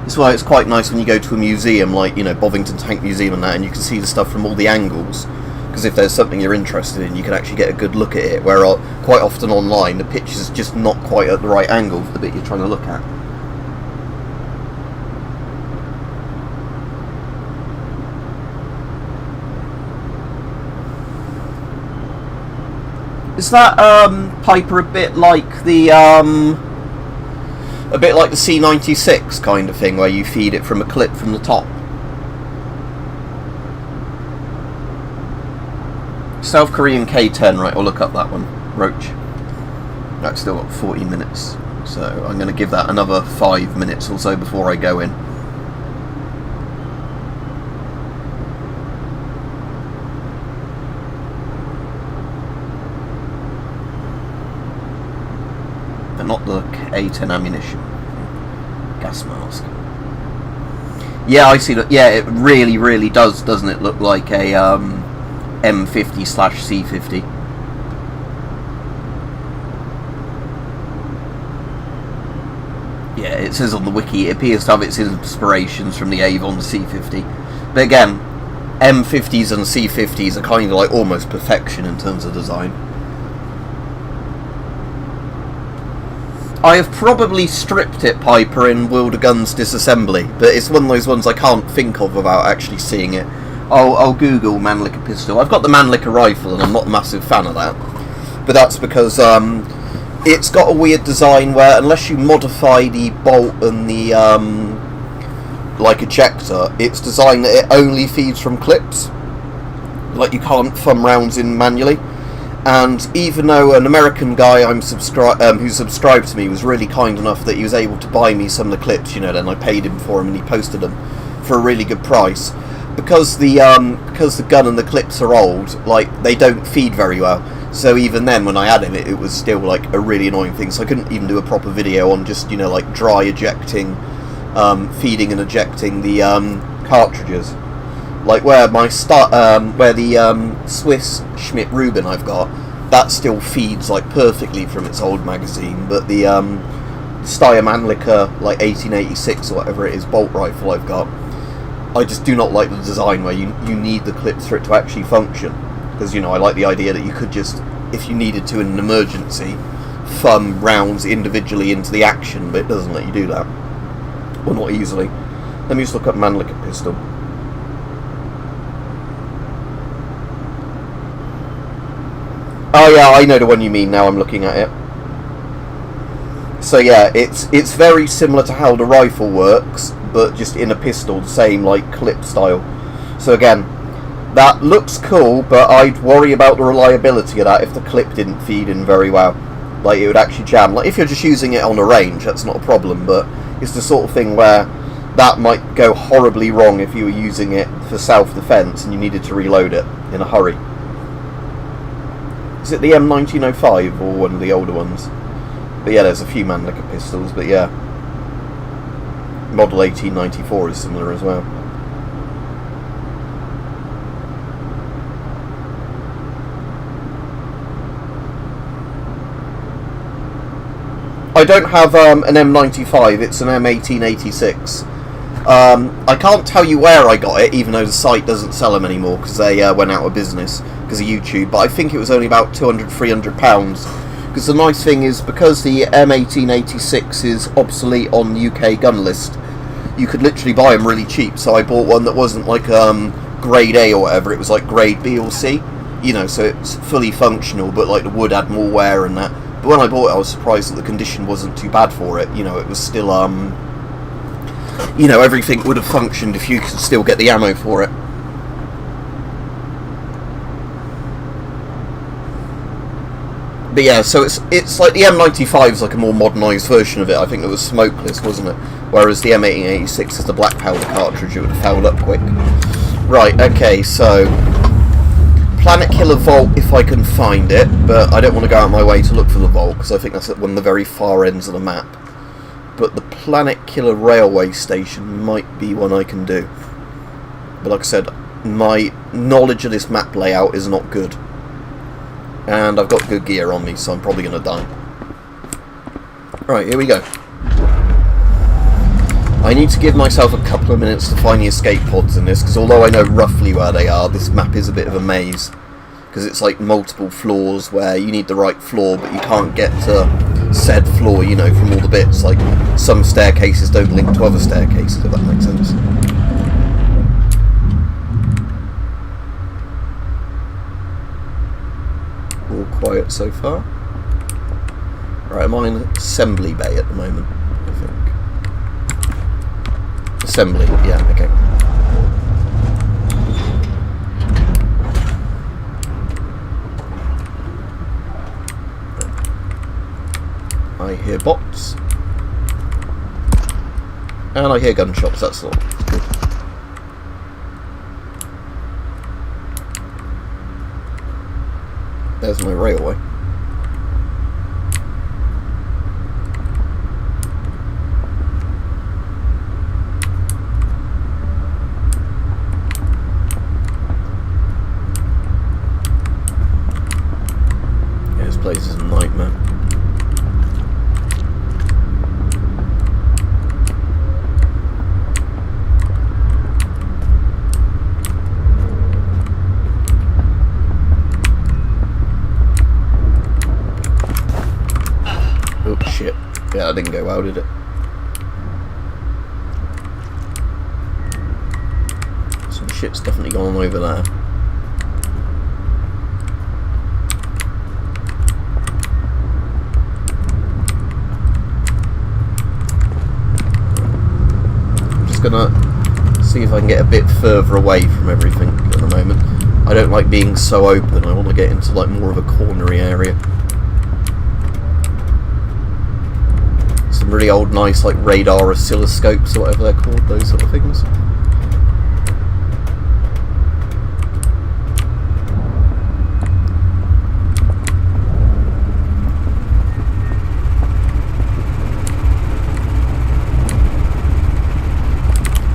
That's why it's quite nice when you go to a museum, like, you know, Bovington Tank Museum and that, and you can see the stuff from all the angles. Because if there's something you're interested in, you can actually get a good look at it, where quite often online, the picture's just not quite at the right angle for the bit you're trying to look at. Is that Piper a bit like the C96 kind of thing, where you feed it from a clip from the top? South Korean K10, right? I'll look up that one. Roach. That's still got 40 minutes, so I'm going to give that another 5 minutes or so before I go in. Not the A10 ammunition. Gas mask. Yeah, I see that. Yeah, it really, really does, doesn't it, look like a M50/C50. Yeah, it says on the wiki it appears to have its inspirations from the Avon C50. But again, M50s and C50s are kind of like almost perfection in terms of design. I have probably stripped it, Piper, in Wilder Guns disassembly, but it's one of those ones I can't think of without actually seeing it. I'll Google Mannlicher pistol. I've got the Mannlicher rifle, and I'm not a massive fan of that. But that's because it's got a weird design where, unless you modify the bolt and the like ejector, it's designed that it only feeds from clips. Like, you can't thumb rounds in manually. And even though an American guy who subscribed to me was really kind enough that he was able to buy me some of the clips, you know, then I paid him for them and he posted them for a really good price. Because the gun and the clips are old, like, they don't feed very well. So even then, when I had it was still like a really annoying thing. So I couldn't even do a proper video on just, you know, like dry ejecting, feeding and ejecting the cartridges. Like where the Swiss Schmidt Rubin I've got, that still feeds like perfectly from its old magazine, but the Steyr Mannlicher like 1886 or whatever it is bolt rifle I've got, I just do not like the design where you need the clips for it to actually function. Because, you know, I like the idea that you could just, if you needed to in an emergency, thumb rounds individually into the action, but it doesn't let you do that. Well, not easily. Let me just look up Mannlicher pistol. Oh yeah, I know the one you mean now, I'm looking at it. So yeah, it's very similar to how the rifle works, but just in a pistol, the same like clip style. So again, that looks cool, but I'd worry about the reliability of that if the clip didn't feed in very well. Like, it would actually jam. Like, if you're just using it on a range, that's not a problem, but it's the sort of thing where that might go horribly wrong if you were using it for self-defense and you needed to reload it in a hurry. Is it the M1905 or one of the older ones? But yeah, there's a few Mannlicher pistols, but yeah. Model 1894 is similar as well. I don't have an M95, it's an M1886. I can't tell you where I got it, even though the site doesn't sell them anymore because they went out of business because of YouTube, but I think it was only about £200-300. Because the nice thing is, because the M1886 is obsolete on the UK gun list, you could literally buy them really cheap. So I bought one that wasn't like grade A or whatever, it was like grade B or C, you know, so it's fully functional, but like the wood had more wear and that. But when I bought it, I was surprised that the condition wasn't too bad for it. You know, it was still, you know, everything would have functioned if you could still get the ammo for it. But yeah, so it's like the M95 is like a more modernised version of it. I think it was smokeless, wasn't it? Whereas the M1886 is the black powder cartridge. It would have fouled up quick. Right, okay, so Planet Killer Vault if I can find it, but I don't want to go out my way to look for the vault because I think that's at one of the very far ends of the map. But the Planet Killer railway station might be one I can do. But like I said, my knowledge of this map layout is not good. And I've got good gear on me, so I'm probably going to die. Right, here we go. I need to give myself a couple of minutes to find the escape pods in this, because although I know roughly where they are, this map is a bit of a maze. Because it's like multiple floors where you need the right floor, but you can't get to said floor, you know, from all the bits. Like, some staircases don't link to other staircases, if that makes sense. All quiet so far. Right, I'm in Assembly Bay at the moment, I think. Assembly, yeah, okay. I hear bots. And I hear gunshots, that's all. Good. There's my railway. Yeah, this place is a nightmare. Oh shit. Yeah, that didn't go well, did it? Some shit's definitely gone on over there. I'm just gonna see if I can get a bit further away from everything at the moment. I don't like being so open, I want to get into like more of a cornery area. Really old, nice, like radar oscilloscopes or whatever they're called, those sort of things.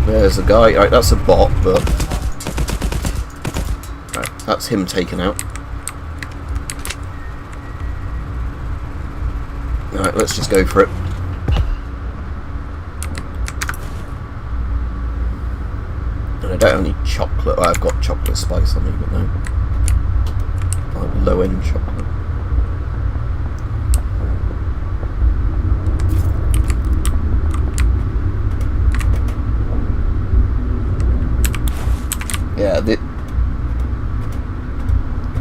There's a guy. Right, that's a bot, but right, that's him taken out. Alright, let's just go for it. I don't have any chocolate. I've got chocolate spice on me, but no. Like low end chocolate. Yeah,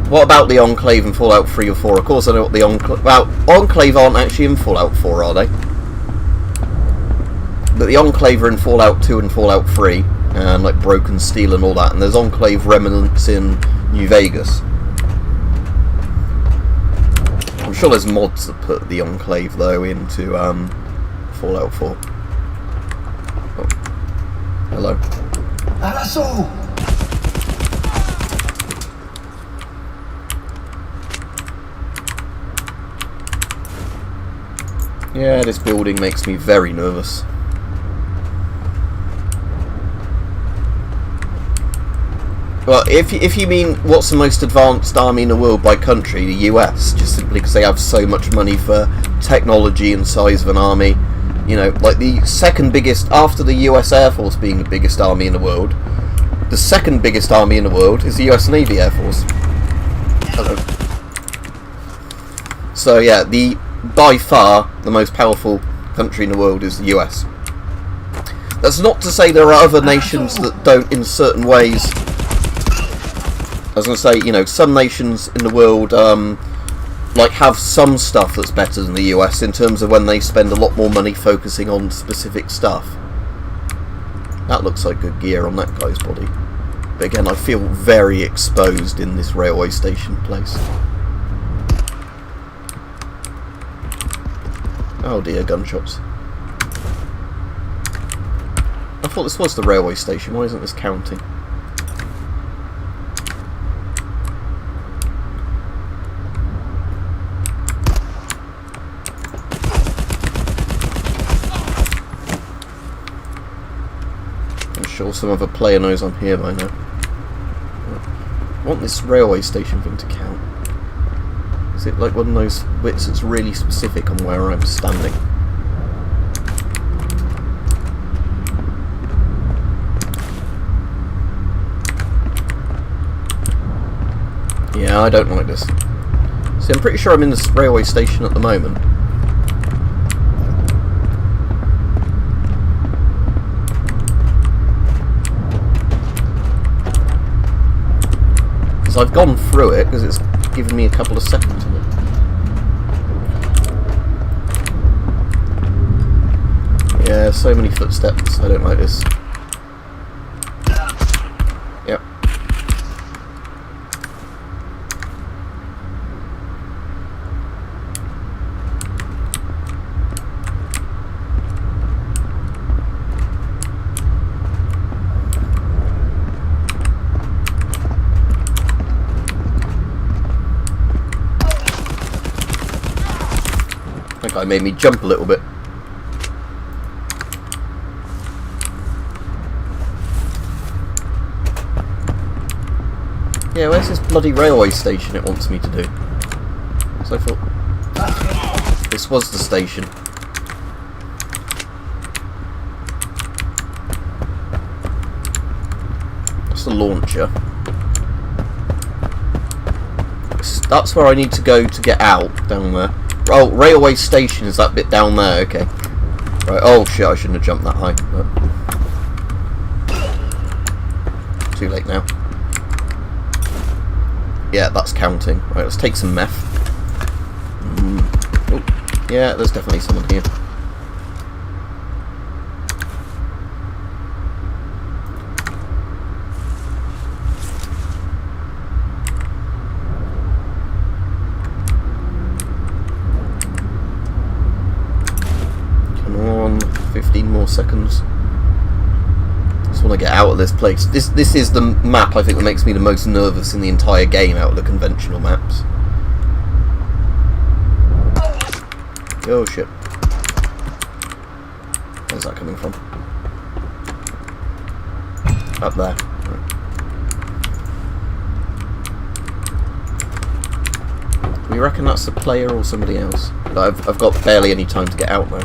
what about the Enclave in Fallout 3 or 4? Of course I know what the Enclave... Well, Enclave aren't actually in Fallout 4, are they? But the Enclave are in Fallout 2 and Fallout 3. And like Broken Steel and all that, and there's Enclave remnants in New Vegas. I'm sure there's mods that put the Enclave though into Fallout 4. Oh. Hello. Araso! Yeah, this building makes me very nervous. Well, if you mean what's the most advanced army in the world by country, the US, just simply because they have so much money for technology and size of an army. You know, like the second biggest, after the US Air Force being the biggest army in the world, the second biggest army in the world is the US Navy Air Force. Hello. So yeah, by far the most powerful country in the world is the US. That's not to say there are other nations that don't in certain ways. I was going to say, you know, some nations in the world like have some stuff that's better than the US in terms of when they spend a lot more money focusing on specific stuff. That looks like good gear on that guy's body. But again, I feel very exposed in this railway station place. Oh dear, gunshots. I thought this was the railway station. Why isn't this counting? I'm sure some other player knows I'm here by now. I want this railway station thing to count. Is it like one of those bits that's really specific on where I'm standing? Yeah, I don't like this. See, I'm pretty sure I'm in this railway station at the moment. Because I've gone through it, because it's given me a couple of seconds of it. Yeah, so many footsteps. I don't like this. Yep. That guy made me jump a little bit. Yeah, where's this bloody railway station it wants me to do? So I thought this was the station. That's the launcher. That's where I need to go to get out, down there. Oh, railway station is that bit down there, okay. Right, oh shit, I shouldn't have jumped that high. But too late now. Yeah, that's counting. Right, let's take some meth. Oh, yeah, there's definitely someone here. Come on, 15 more seconds. I just want to get out of this place. This is the map I think that makes me the most nervous in the entire game out of the conventional maps. Oh shit. Where's that coming from? Up there. Right. Do we reckon that's the player or somebody else? I've got barely any time to get out though.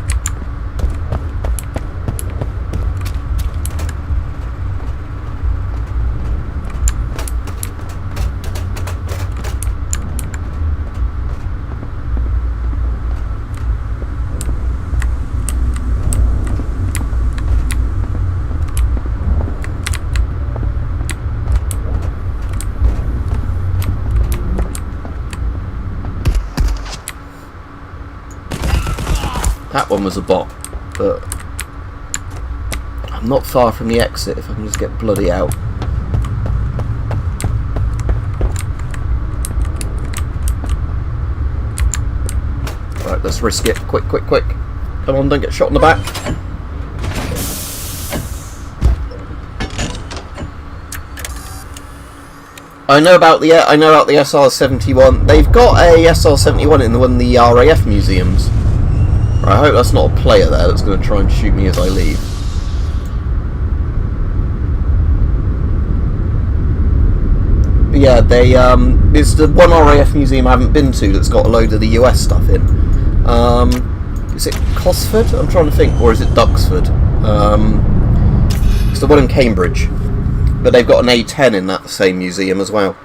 That one was a bot, but I'm not far from the exit if I can just get bloody out. Right, let's risk it. Quick, quick, quick. Come on, don't get shot in the back. I know about the SR-71. They've got a SR-71 in one of the RAF museums. I hope that's not a player there that's going to try and shoot me as I leave. But yeah, it's the one RAF museum I haven't been to that's got a load of the US stuff in. Is it Cosford? I'm trying to think, or is it Duxford? It's the one in Cambridge, but they've got an A10 in that same museum as well.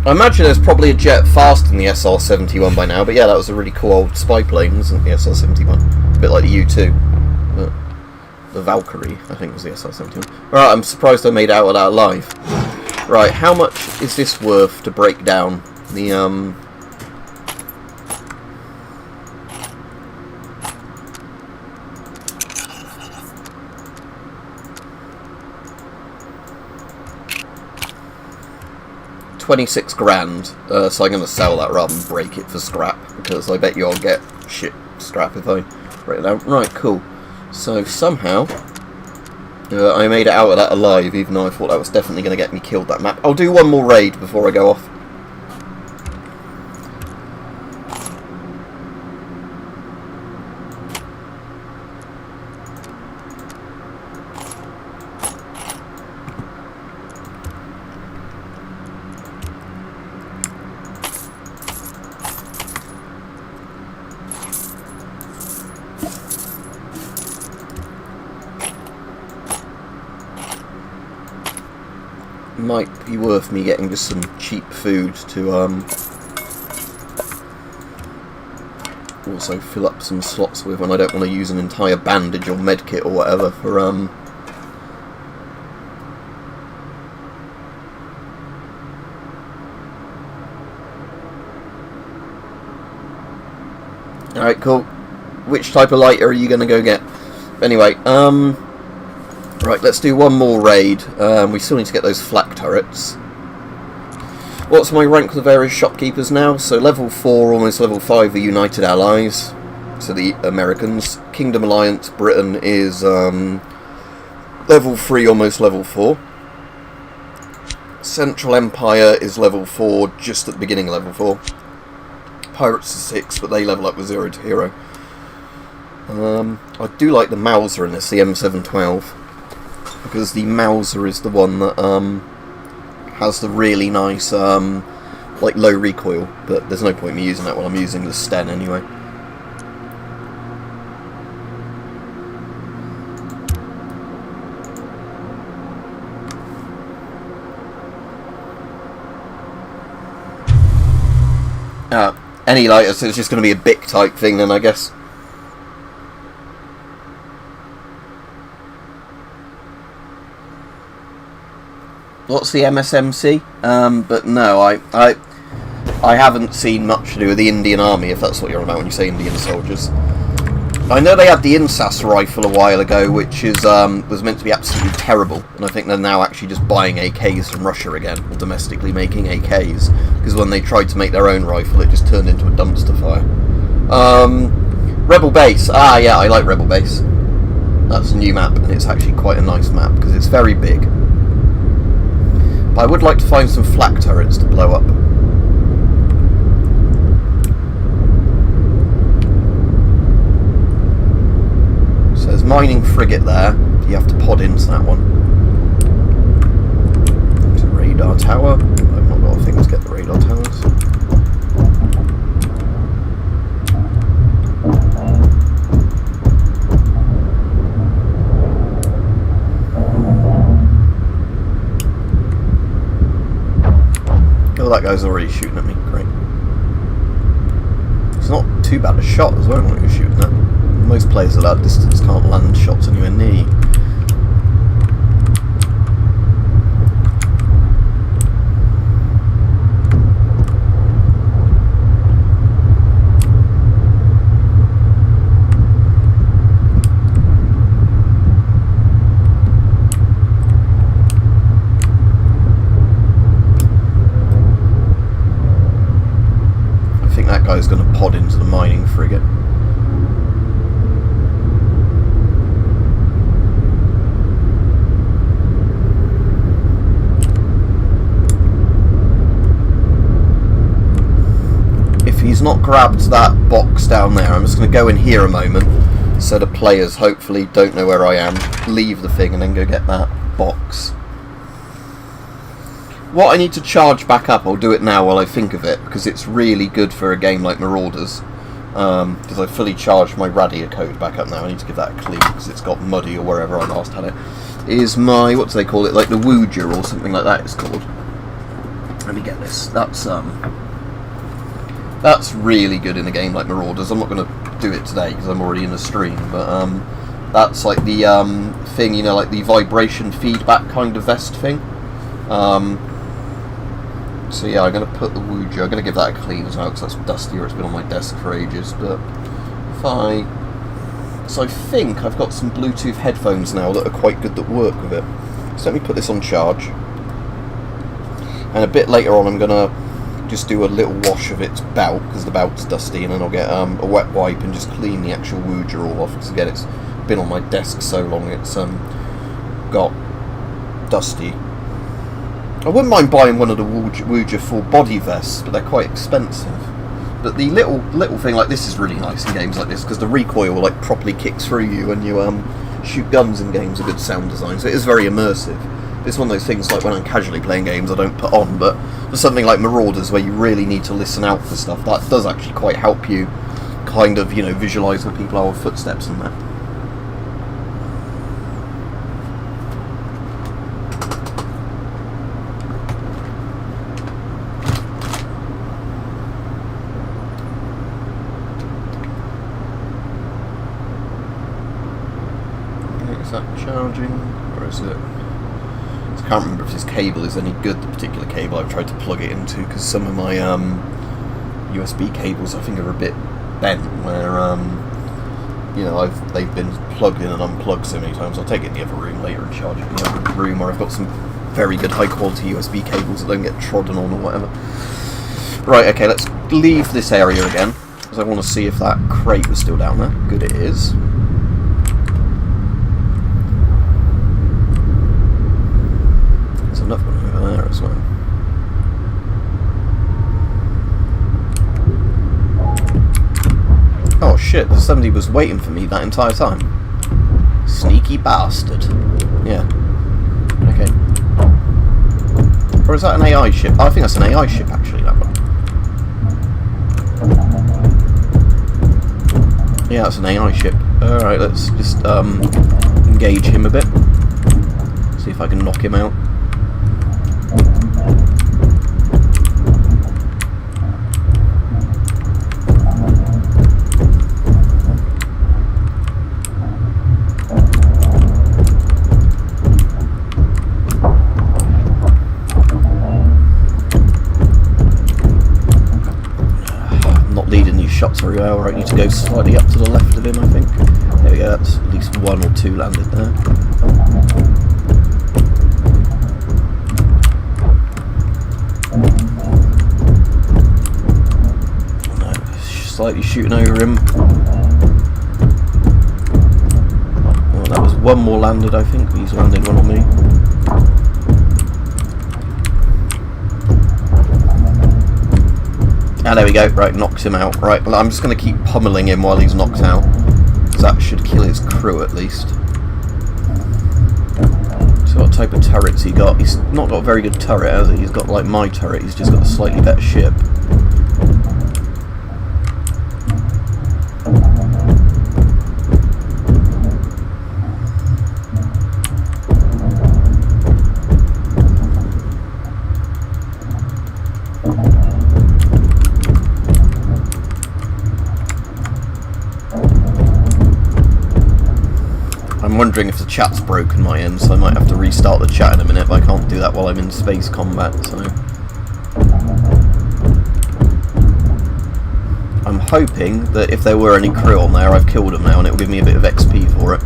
I imagine there's probably a jet faster than the SR-71 by now, but yeah, that was a really cool old spy plane, wasn't the SR-71? A bit like the U-2. But the Valkyrie, I think, was the SR-71. Right, I'm surprised I made out of that alive. Right, how much is this worth to break down the, 26 grand, so I'm going to sell that rather than break it for scrap, because I bet you I'll get shit scrap if I break it down. Right, cool. So somehow I made it out of that alive, even though I thought that was definitely going to get me killed, that map. I'll do one more raid before I go off. Might be worth me getting just some cheap food to also fill up some slots with when I don't want to use an entire bandage or medkit or whatever for Alright, cool. Which type of lighter are you going to go get? Anyway, right, let's do one more raid. We still need to get those flak turrets. What's my rank with the various shopkeepers now? So level 4, almost level 5 are United Allies. So the Americans. Kingdom Alliance, Britain is level 3, almost level 4. Central Empire is level 4, just at the beginning of level 4. Pirates are 6, but they level up with 0 to hero. I do like the Mauser in this, the M712. Because the Mauser is the one that has the really nice like low recoil, but there's no point in me using that when I'm using the Sten anyway. Any lighter, so it's just going to be a BIC type thing then, I guess. What's the MSMC? But no, I haven't seen much to do with the Indian Army, if that's what you're about when you say Indian soldiers. I know they had the INSAS rifle a while ago, which is was meant to be absolutely terrible, and I think they're now actually just buying AKs from Russia again, or domestically making AKs, because when they tried to make their own rifle, it just turned into a dumpster fire. Rebel Base. Ah, yeah, I like Rebel Base. That's a new map, and it's actually quite a nice map, because it's very big. But I would like to find some flak turrets to blow up. There's mining frigate there. You have to pod into that one. There's a radar tower. I've not got a thing to get the radar towers. Oh, that guy's already shooting at me. Great. It's not too bad a shot as well when you're shooting at. Most players at that distance can't land shots anywhere near you. I think that guy's going to pod into the mining frigate. He's not grabbed that box down there. I'm just going to go in here a moment so the players hopefully don't know where I am, leave the thing and then go get that box. What I need to charge back up, I'll do it now while I think of it, because it's really good for a game like Marauders, because I fully charged my radio code back up now. I need to give that a clean because it's got muddy or wherever I last had it. Is my, what do they call it, like the Wooger or something like that it's called. Let me get this. That's really good in a game like Marauders. I'm not going to do it today because I'm already in a stream, but that's like the thing, you know, like the vibration feedback kind of vest thing. So yeah, I'm going to put the Wooger, I'm going to give that a clean as well because that's dusty or it's been on my desk for ages, but if so I think I've got some Bluetooth headphones now that are quite good that work with it. So let me put this on charge. And a bit later on I'm going to just do a little wash of its belt, because the belt's dusty, and then I'll get a wet wipe and just clean the actual wooger all off, because again it's been on my desk so long it's got dusty. I wouldn't mind buying one of the wooger full body vests, but they're quite expensive. But the little thing like this is really nice in games like this, because the recoil like properly kicks through you when you shoot guns in games. A good sound design, so it is very immersive. It's one of those things like when I'm casually playing games I don't put on, but for something like Marauders where you really need to listen out for stuff, that does actually quite help you kind of, you know, visualise what people are with footsteps and that. Is that charging, or is it? I can't remember if this cable is any good, the particular cable I've tried to plug it into, because some of my USB cables I think are a bit bent, where you know, they've been plugged in and unplugged so many times. I'll take it in the other room later and charge it in the other room, where I've got some very good high quality USB cables that don't get trodden on or whatever. Right, okay, let's leave this area again, because I want to see if that crate was still down there. Good, it is. Another one over there as well. Oh shit, somebody was waiting for me that entire time. Sneaky bastard. Yeah. Okay. Or is that an AI ship? Oh, I think that's an AI ship actually, that one. Yeah, that's an AI ship. Alright, let's just engage him a bit. See if I can knock him out. Shots very well. Right, need to go slightly up to the left of him, I think. There we go, that's at least one or two landed there. No, slightly shooting over him. Oh, that was one more landed, I think. He's landed one on me. Ah, there we go. Right, knocks him out. Right, well, I'm just going to keep pummeling him while he's knocked out, because that should kill his crew at least. So what type of turret's he got? He's not got a very good turret, has he? He's got like my turret, he's just got a slightly better ship. I'm wondering if the chat's broken my end, so I might have to restart the chat in a minute, but I can't do that while I'm in space combat, so... I'm hoping that if there were any crew on there, I've killed them now, and it will give me a bit of XP for it.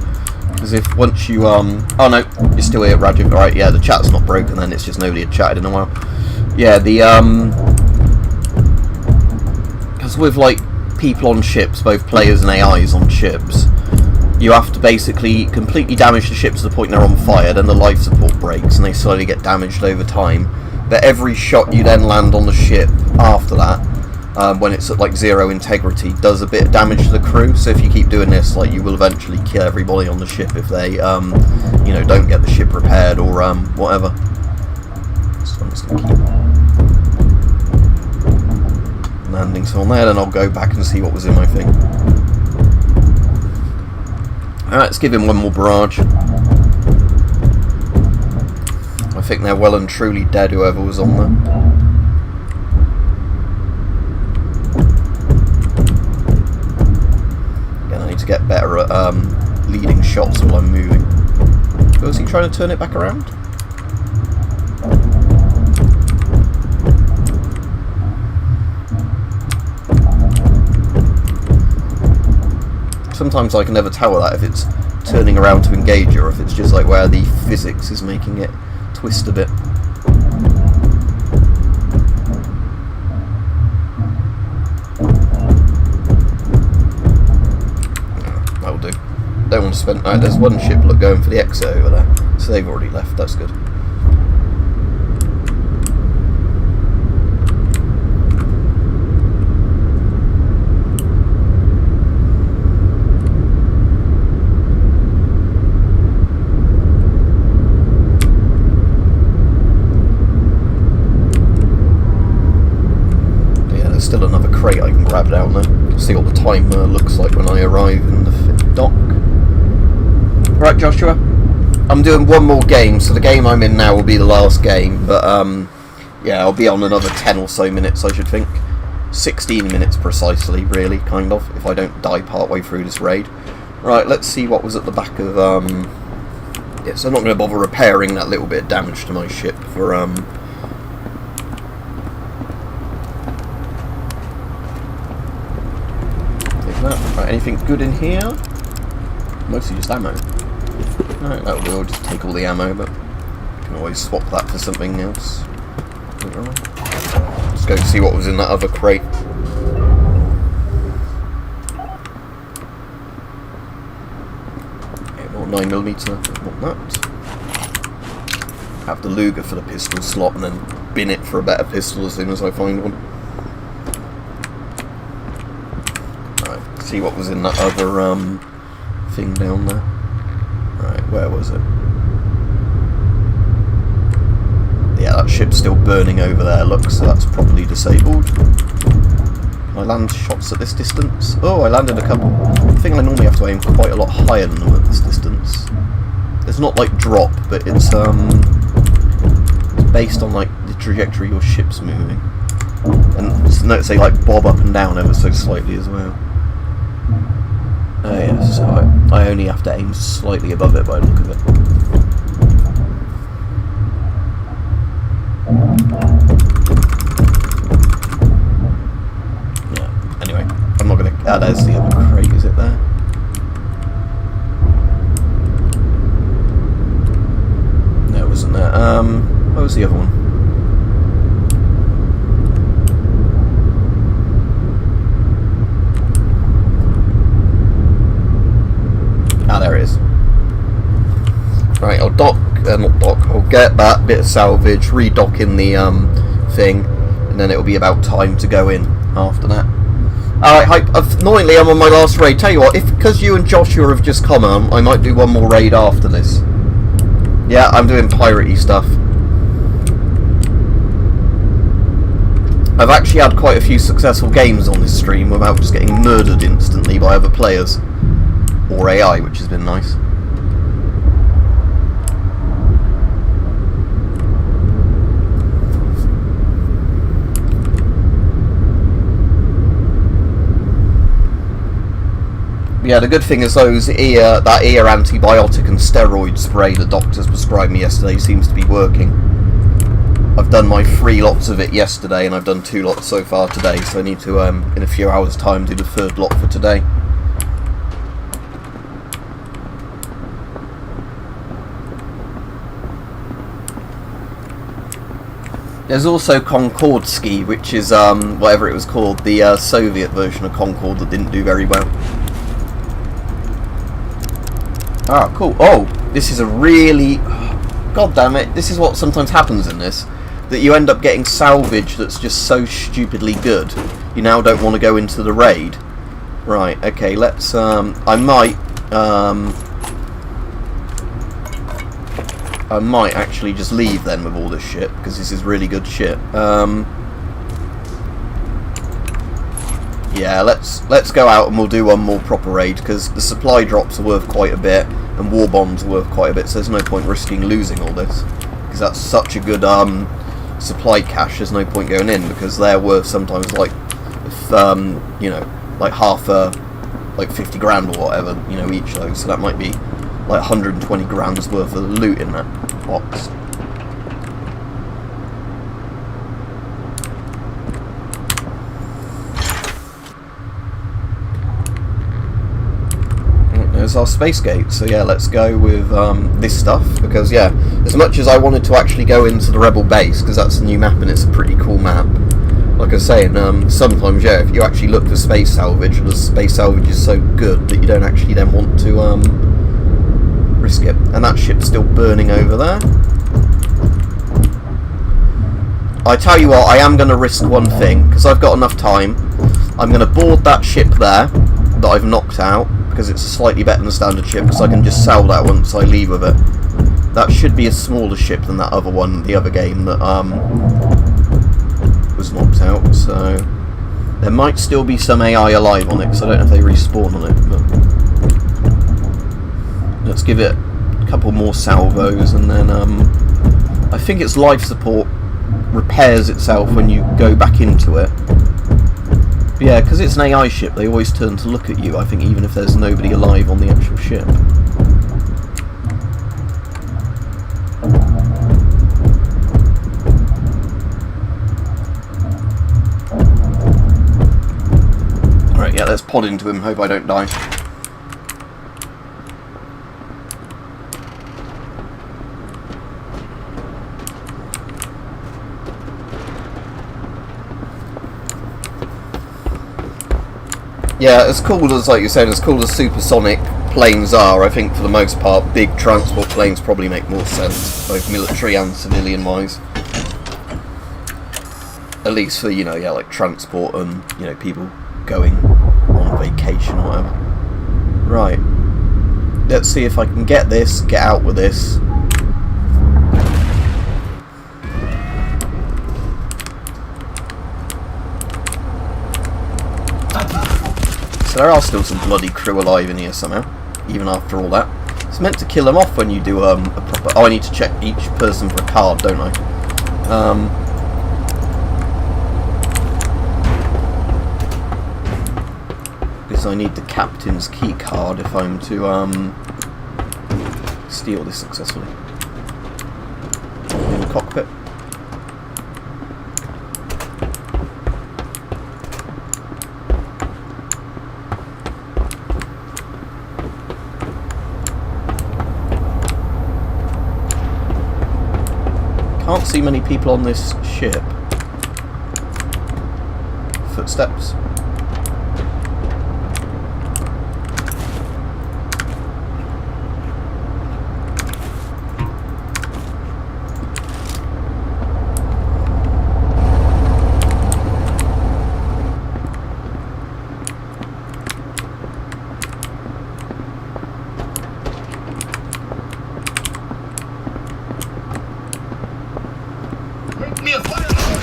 Because if once you, oh no, you're still here, Raju. Alright, yeah, the chat's not broken then, it's just nobody had chatted in a while. Yeah, the, because with, like, people on ships, both players and AIs on ships, you have to basically completely damage the ship to the point they're on fire, then the life support breaks and they slowly get damaged over time. But every shot you then land on the ship after that, when it's at like 0 integrity, does a bit of damage to the crew. So if you keep doing this, like, you will eventually kill everybody on the ship if they, you know, don't get the ship repaired or whatever. So I'm just going to keep landing some on there, then I'll go back and see what was in my thing. Alright, let's give him one more barrage. I think they're well and truly dead, whoever was on there. Again, I need to get better at leading shots while I'm moving. Oh, is he trying to turn it back around? Sometimes I can never tell that if it's turning around to engage or if it's just like where the physics is making it twist a bit. don't want to spend... there's one ship going for the exit over there. So they've already left, that's good. Still another crate I can grab down there. See what the timer looks like when I arrive in the dock. Right, Joshua, I'm doing one more game, so the game I'm in now will be the last game, but yeah, I'll be on another 10 or so minutes, I should think. 16 minutes precisely, really, kind of, if I don't die partway through this raid. Right, let's see what was at the back of yeah, so I'm not going to bother repairing that little bit of damage to my ship for Right, anything good in here? Mostly just ammo. Alright, that'll do. I'll just take all the ammo, but you can always swap that for something else. Let's go see what was in that other crate. Okay, more 9mm. Want that. Have the Luger for the pistol slot, and then bin it for a better pistol as soon as I find one. See what was in that other thing down there. Right, where was it? Yeah, that ship's still burning over there, look, so that's probably disabled. Can I land shots at this distance? Oh, I landed a couple. I think I normally have to aim quite a lot higher than them at this distance. It's not like drop, but it's based on like the trajectory your ship's moving. And notice they like bob up and down ever so slightly as well. Oh yeah, so I only have to aim slightly above it by the look of it. Yeah, anyway, I'm not going to... Ah, there's the other crate, is it there? No, it wasn't there. What was the other one? Ah, there it is. Right, I'll I'll get that bit of salvage, redock in the thing, and then it'll be about time to go in after that. Alright, annoyingly I'm on my last raid. Tell you what, because you and Joshua have just come on, I might do one more raid after this. Yeah, I'm doing piratey stuff. I've actually had quite a few successful games on this stream without just getting murdered instantly by other players. Or AI, which has been nice. Yeah, the good thing is that ear antibiotic and steroid spray the doctors prescribed me yesterday seems to be working. I've done my 3 lots of it yesterday, and I've done 2 lots so far today, so I need to, in a few hours' time, do the 3rd lot for today. There's also Concordski, which is whatever it was called, the Soviet version of Concorde that didn't do very well. Ah, cool. Oh, this is a really... God damn it, this is what sometimes happens in this. That you end up getting salvage that's just so stupidly good, you now don't want to go into the raid. Right, okay, let's... I might actually just leave then with all this shit, because this is really good shit. Yeah, let's go out and we'll do one more proper raid, because the supply drops are worth quite a bit, and war bonds are worth quite a bit, so there's no point risking losing all this. Because that's such a good supply cache, there's no point going in, because they're worth sometimes like, if, you know, like half like 50 grand or whatever, you know, each of those, so that might be like 120 grand's worth of loot in that box. There's our space gate, so yeah, let's go with this stuff, because yeah, as much as I wanted to actually go into the Rebel base, because that's a new map and it's a pretty cool map, like I was saying, sometimes, yeah, if you actually look for space salvage, the space salvage is so good that you don't actually then want to risk it. And that ship's still burning over there. I tell you what, I am going to risk one thing, because I've got enough time. I'm going to board that ship there that I've knocked out, because it's a slightly better than standard ship, because I can just sell that once I leave with it. That should be a smaller ship than that other one, the other game that was knocked out, so there might still be some AI alive on it, because I don't know if they respawn on it, but let's give it a couple more salvos, and then I think its life support repairs itself when you go back into it. But yeah, because it's an AI ship, they always turn to look at you, I think, even if there's nobody alive on the actual ship. Alright, yeah, let's pod into him, hope I don't die. Yeah, as cool as, like you said, as cool as supersonic planes are, I think for the most part, big transport planes probably make more sense, both military and civilian-wise. At least for, you know, yeah, like transport and, you know, people going on vacation or whatever. Right. Let's see if I can get this, get out with this. So there are still some bloody crew alive in here somehow, even after all that. It's meant to kill them off when you do a proper... Oh, I need to check each person for a card, don't I? Because I need the captain's key card if I'm to steal this successfully. In the cockpit. Can't see many people on this ship. Footsteps.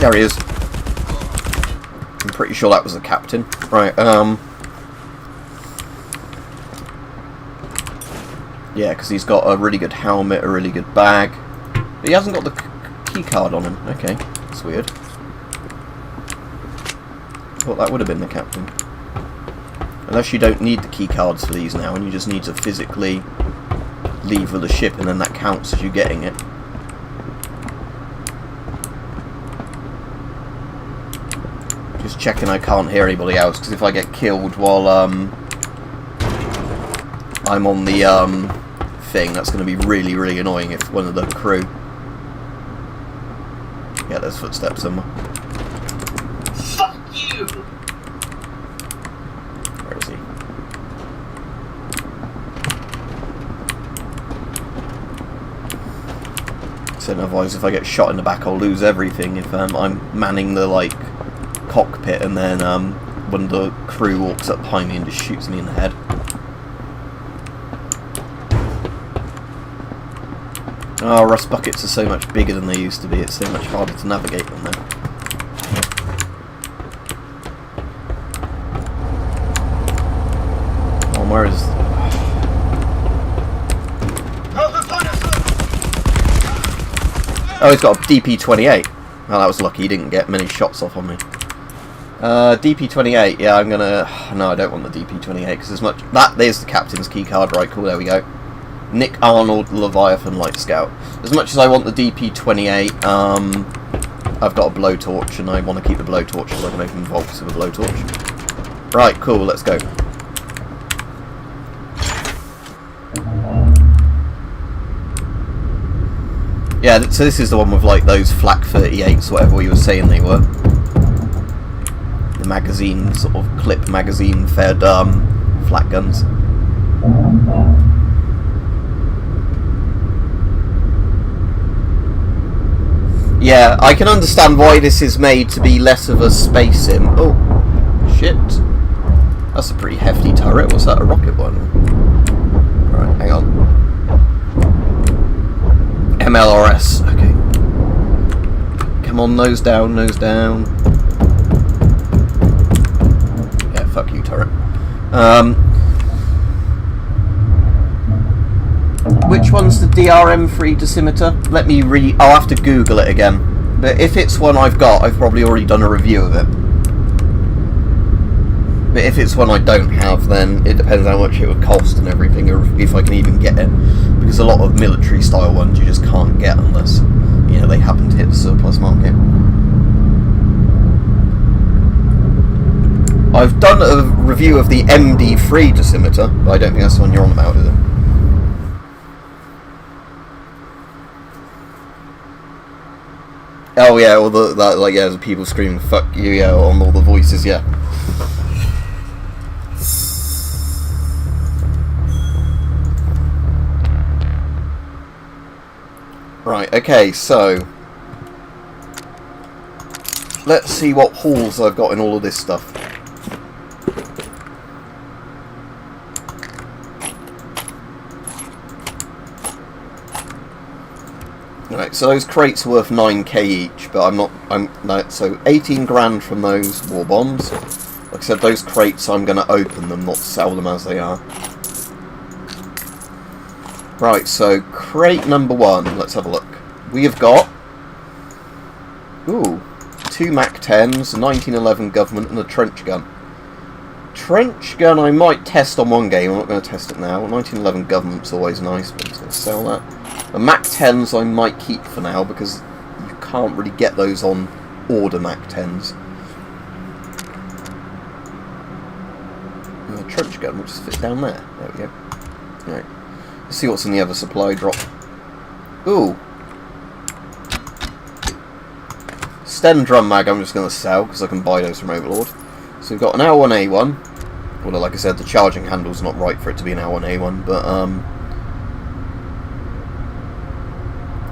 There he is. I'm pretty sure that was the captain. Right, yeah, because he's got a really good helmet, a really good bag. But he hasn't got the key card on him. Okay, that's weird. Thought that would have been the captain. Unless you don't need the key cards for these now, and you just need to physically leave with the ship, and then that counts as you getting it. Just checking I can't hear anybody else, because if I get killed while I'm on the thing, that's going to be really, really annoying if one of the crew... Yeah, there's footsteps somewhere. Fuck you! Where is he? So otherwise, if I get shot in the back, I'll lose everything if I'm manning the, like, cockpit, and then when the crew walks up behind me and just shoots me in the head. Oh, rust buckets are so much bigger than they used to be. It's so much harder to navigate them now. Oh, where is... Oh, he's got a DP-28. Oh, that was lucky. He didn't get many shots off on me. DP-28, yeah, I'm gonna... No, I don't want the DP-28, because as much... There's the captain's key card, right, cool, there we go. Nick Arnold, Leviathan Light Scout. As much as I want the DP-28, I've got a blowtorch, and I want to keep the blowtorch so I can open vaults with a blowtorch. Right, cool, let's go. Yeah, so this is the one with, like, those flak 38s, whatever we were saying they were. magazine, sort of clip magazine fed flat guns. Yeah, I can understand why this is made to be less of a space sim. Oh, shit. That's a pretty hefty turret. What's that, a rocket one? Alright, hang on. MLRS, okay. Come on, nose down, nose down. Yeah, fuck you, turret. Which one's the DRM-free dosimeter? Let me I'll have to Google it again. But if it's one I've got, I've probably already done a review of it. But if it's one I don't have, then it depends how much it would cost and everything, or if I can even get it. Because a lot of military-style ones you just can't get unless, you know, they happen to hit the surplus market. I've done a review of the MD-free dosimeter, but I don't think that's the one you're on about, is it? Oh yeah, all the people screaming "fuck you," yeah, on all the voices, yeah. Right, okay, so let's see what hauls I've got in all of this stuff. Right, so those crates are worth 9k each, but so 18 grand from those war bombs. Like I said, those crates I'm going to open them, not sell them as they are. Right, so crate number 1, let's have a look. We have got, ooh, 2 MAC-10s, a 1911 government and a trench gun. Trench gun I might test on one game, I'm not going to test it now. 1911 government's always nice, but I'm just going to sell that. The MAC-10s I might keep for now, because you can't really get those on order MAC-10s. And the trench gun will just fit down there. There we go. Right. Let's see what's in the other supply drop. Ooh. Sten drum mag I'm just going to sell, because I can buy those from Overlord. So we've got an L1A1. Well, like I said, the charging handle's not right for it to be an L1A1, but,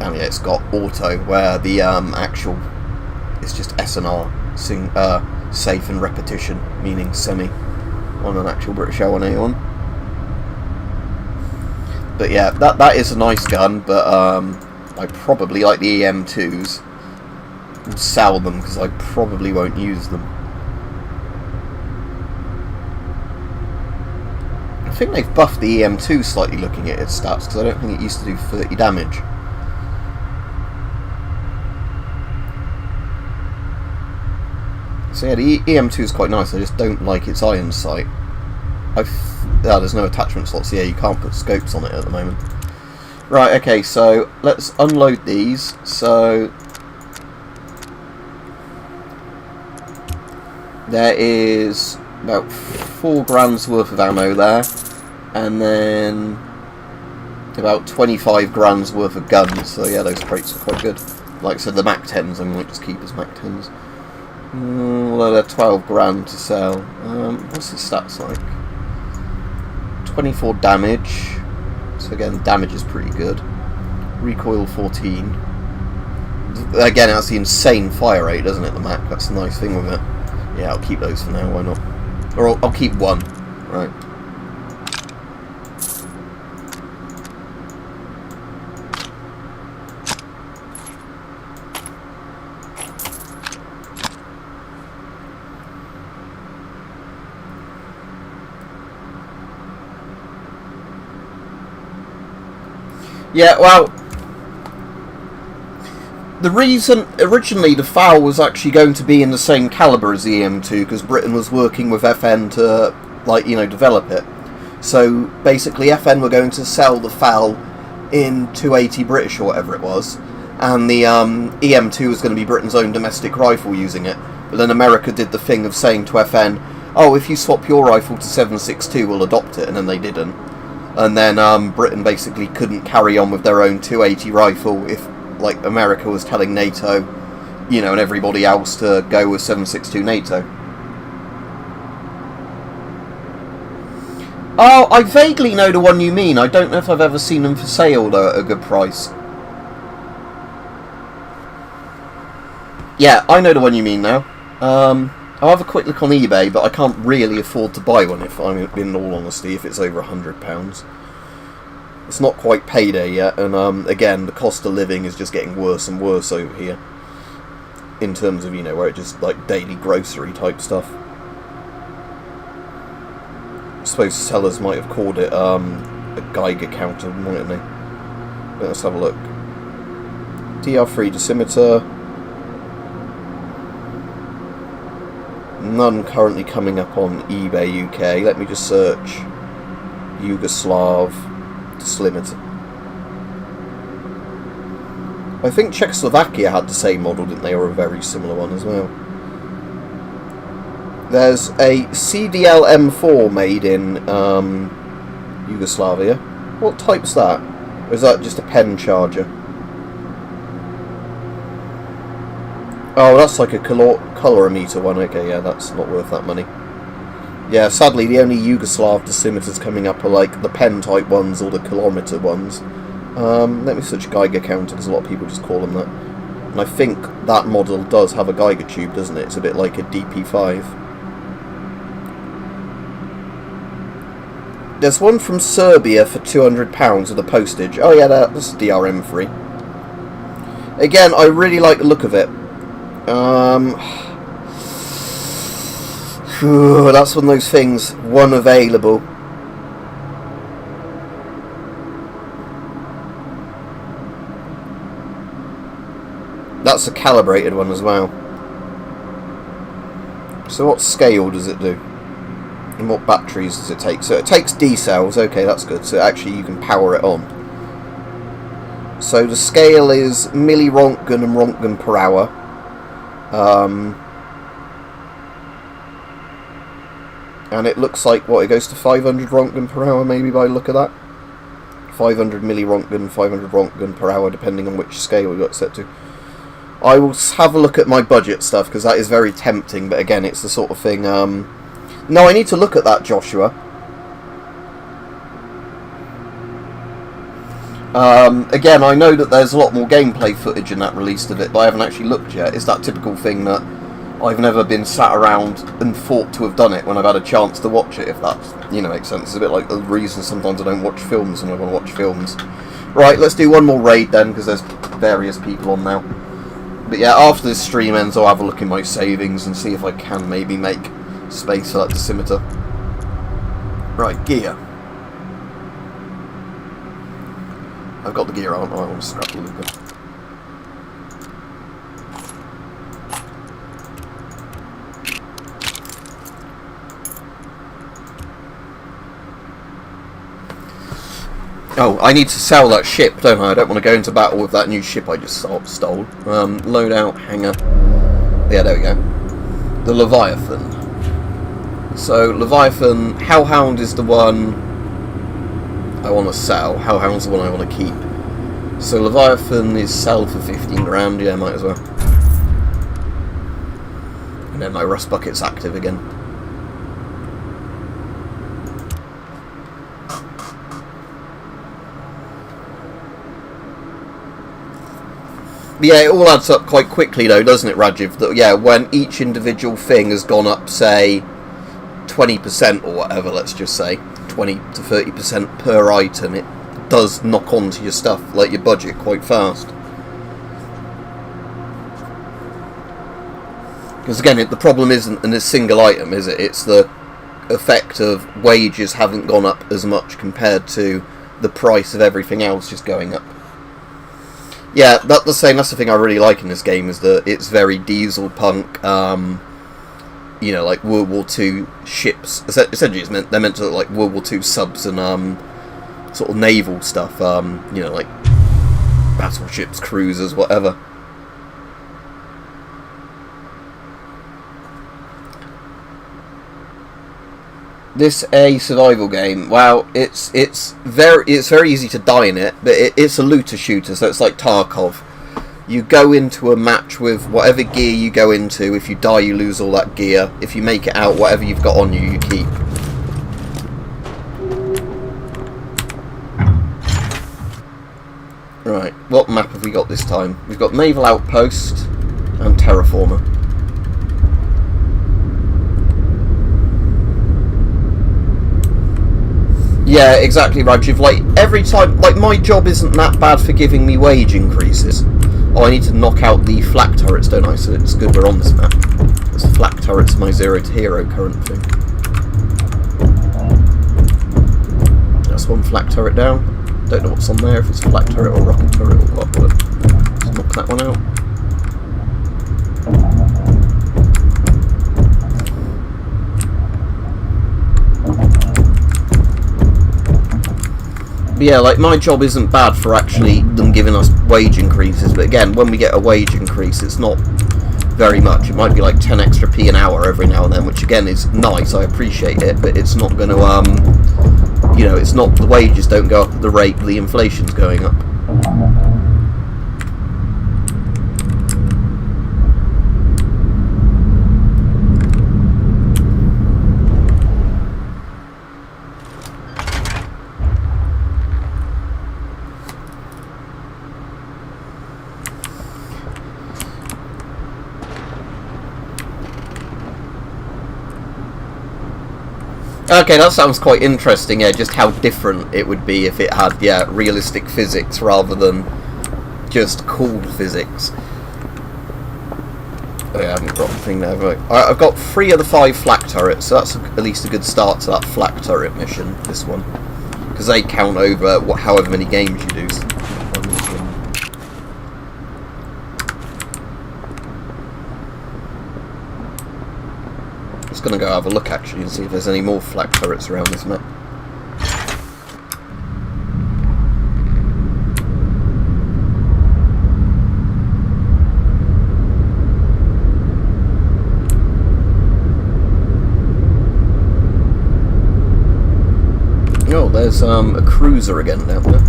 and yeah, it's got auto, where the, actual, it's just SNR, safe and repetition, meaning semi, on an actual British L1A1. But yeah, that is a nice gun, but, I probably, like the EM2s, will sell them, because I probably won't use them. I think they've buffed the EM2 slightly looking at its stats, because I don't think it used to do 30 damage. So yeah, the EM2 is quite nice, I just don't like its iron sight. There's no attachment slots, yeah, you can't put scopes on it at the moment. Right, okay, so let's unload these. So there is about 4 grams worth of ammo there, and then about 25 grams worth of guns, so yeah, those crates are quite good. Like I said, the MAC-10s I might just keep as MAC-10s. Although they're 12 grand to sell. What's the stats like? 24 damage, so again, damage is pretty good. Recoil 14. Again, that's the insane fire rate, doesn't it, the MAC? That's the nice thing with it. Yeah, I'll keep those for now, why not? Or I'll keep one. Right. Yeah, well, the reason, originally the FAL was actually going to be in the same calibre as the EM2, because Britain was working with FN to, like, you know, develop it. So, basically, FN were going to sell the FAL in 280 British, or whatever it was, and the EM2 was going to be Britain's own domestic rifle using it. But then America did the thing of saying to FN, oh, if you swap your rifle to 7.62, we'll adopt it, and then they didn't. And then Britain basically couldn't carry on with their own 280 rifle if, like, America was telling NATO, you know, and everybody else to go with 7.62 NATO. Oh, I vaguely know the one you mean. I don't know if I've ever seen them for sale, though, at a good price. Yeah, I know the one you mean now. I'll have a quick look on eBay, but I can't really afford to buy one, if I'm in all honesty, if it's over £100. It's not quite payday yet, and again, the cost of living is just getting worse and worse over here. In terms of, you know, where it just, like, daily grocery type stuff. I suppose sellers might have called it a Geiger counter, mightn't they? Let's have a look. DR3 decimeter. None currently coming up on eBay UK. Let me just search Yugoslav decimeter. I think Czechoslovakia had the same model, didn't they, or a very similar one as well. There's a CDL M4 made in Yugoslavia. What type's that? Or is that just a pen charger? Oh, that's like a colorimeter one. Okay, yeah, that's not worth that money. Yeah, sadly, the only Yugoslav decimeters coming up are like the pen type ones or the kilometer ones. Let me search Geiger counter, because a lot of people just call them that. And I think that model does have a Geiger tube, doesn't it? It's a bit like a DP5. There's one from Serbia for £200 with a postage. Oh yeah, that's DRM free. Again, I really like the look of it. That's one of those things. One available. That's a calibrated one as well. So what scale does it do? And what batteries does it take? So it takes D cells. Okay, that's good. So actually you can power it on. So the scale is millirontgen and rontgen per hour. And it looks like, what, it goes to 500 rontgen per hour maybe by the look of that. 500 millirontgen, 500 rontgen per hour, depending on which scale we got set to. I will have a look at my budget stuff, because that is very tempting, but again, it's the sort of thing... No, I need to look at that, Joshua. Again, I know that there's a lot more gameplay footage in that release of it, but I haven't actually looked yet. It's that typical thing that I've never been sat around and thought to have done it when I've had a chance to watch it, if that, you know, makes sense. It's a bit like the reason sometimes I don't watch films when I want to watch films. Right, let's do one more raid then, because there's various people on now. But yeah, after this stream ends, I'll have a look in my savings and see if I can maybe make space for that decimeter. Right, gear. I've got the gear on. I want to scrap the Luca. Oh, I need to sell that ship, don't I? I don't want to go into battle with that new ship I just stole. Loadout, hangar. Yeah, there we go. The Leviathan. So, Leviathan, Hellhound is the one I want to sell. Hellhound's the one I want to keep. So, Leviathan is sell for 15 grand. Yeah, might as well. And then my rust bucket's active again. But yeah, it all adds up quite quickly though, doesn't it, Rajiv? That, yeah, when each individual thing has gone up, say, 20% or whatever, let's just say, 20 to 30% per item, it does knock onto your stuff, like your budget, quite fast. Because again, the problem isn't in a single item, is it? It's the effect of wages haven't gone up as much compared to the price of everything else just going up. Yeah, that's the thing I really like in this game, is that it's very diesel punk, you know, like World War II ships. Essentially, they're meant to look like World War II subs and sort of naval stuff, you know, like battleships, cruisers, whatever. This a survival game. Wow, it's very easy to die in it, but it's a looter shooter, so it's like Tarkov. You go into a match with whatever gear you go into. If you die, you lose all that gear. If you make it out, whatever you've got on you, you keep. Right, what map have we got this time? We've got Naval Outpost and Terraformer. Yeah, exactly, Rajiv. Like, every time... Like, my job isn't that bad for giving me wage increases. Oh, I need to knock out the flak turrets, don't I? So it's good we're on this map. Because flak turrets are my 0 to hero current thing. That's one flak turret down. Don't know what's on there, if it's a flak turret or rocket turret or what, but let's knock that one out. But yeah, like, my job isn't bad for actually them giving us wage increases, but again, when we get a wage increase, it's not very much. It might be like 10 extra p an hour every now and then, which again is nice, I appreciate it, but it's not going to, you know, it's not, the wages don't go up at the rate the inflation's going up. Okay, that sounds quite interesting, yeah, just how different it would be if it had, yeah, realistic physics rather than just cool physics. Oh, yeah, I haven't got the thing there, right. I've got 3 of the 5 flak turrets, so that's at least a good start to that flak turret mission, this one. Because they count over however many games you do. Going to go have a look actually and see if there's any more flak turrets around this map. Oh, there's a cruiser again down there.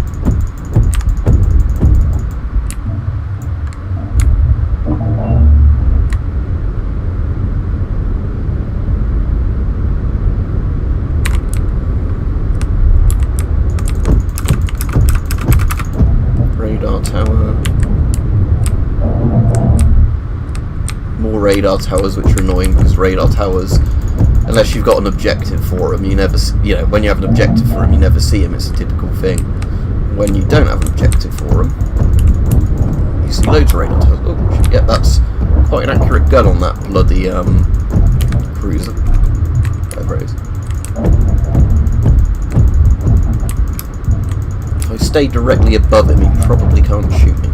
Radar towers, which are annoying because radar towers, unless you've got an objective for them, you never, you know, when you have an objective for them, you never see them. It's a typical thing. When you don't have an objective for them, you see loads of radar towers. Oh, yeah, that's quite an accurate gun on that bloody cruiser. Whatever it is. If I stay directly above him, he probably can't shoot me.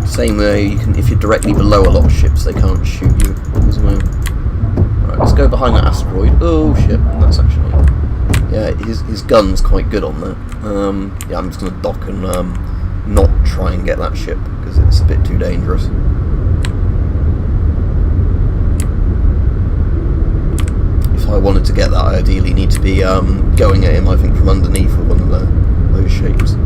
Same way, you can, if you're directly below a lot of ships, they can't shoot you as well. Right, let's go behind that asteroid. Oh shit, that's actually... Yeah, his gun's quite good on there. Yeah, I'm just going to dock and not try and get that ship, because it's a bit too dangerous. If I wanted to get that, I ideally need to be going at him, I think, from underneath of one of those shapes.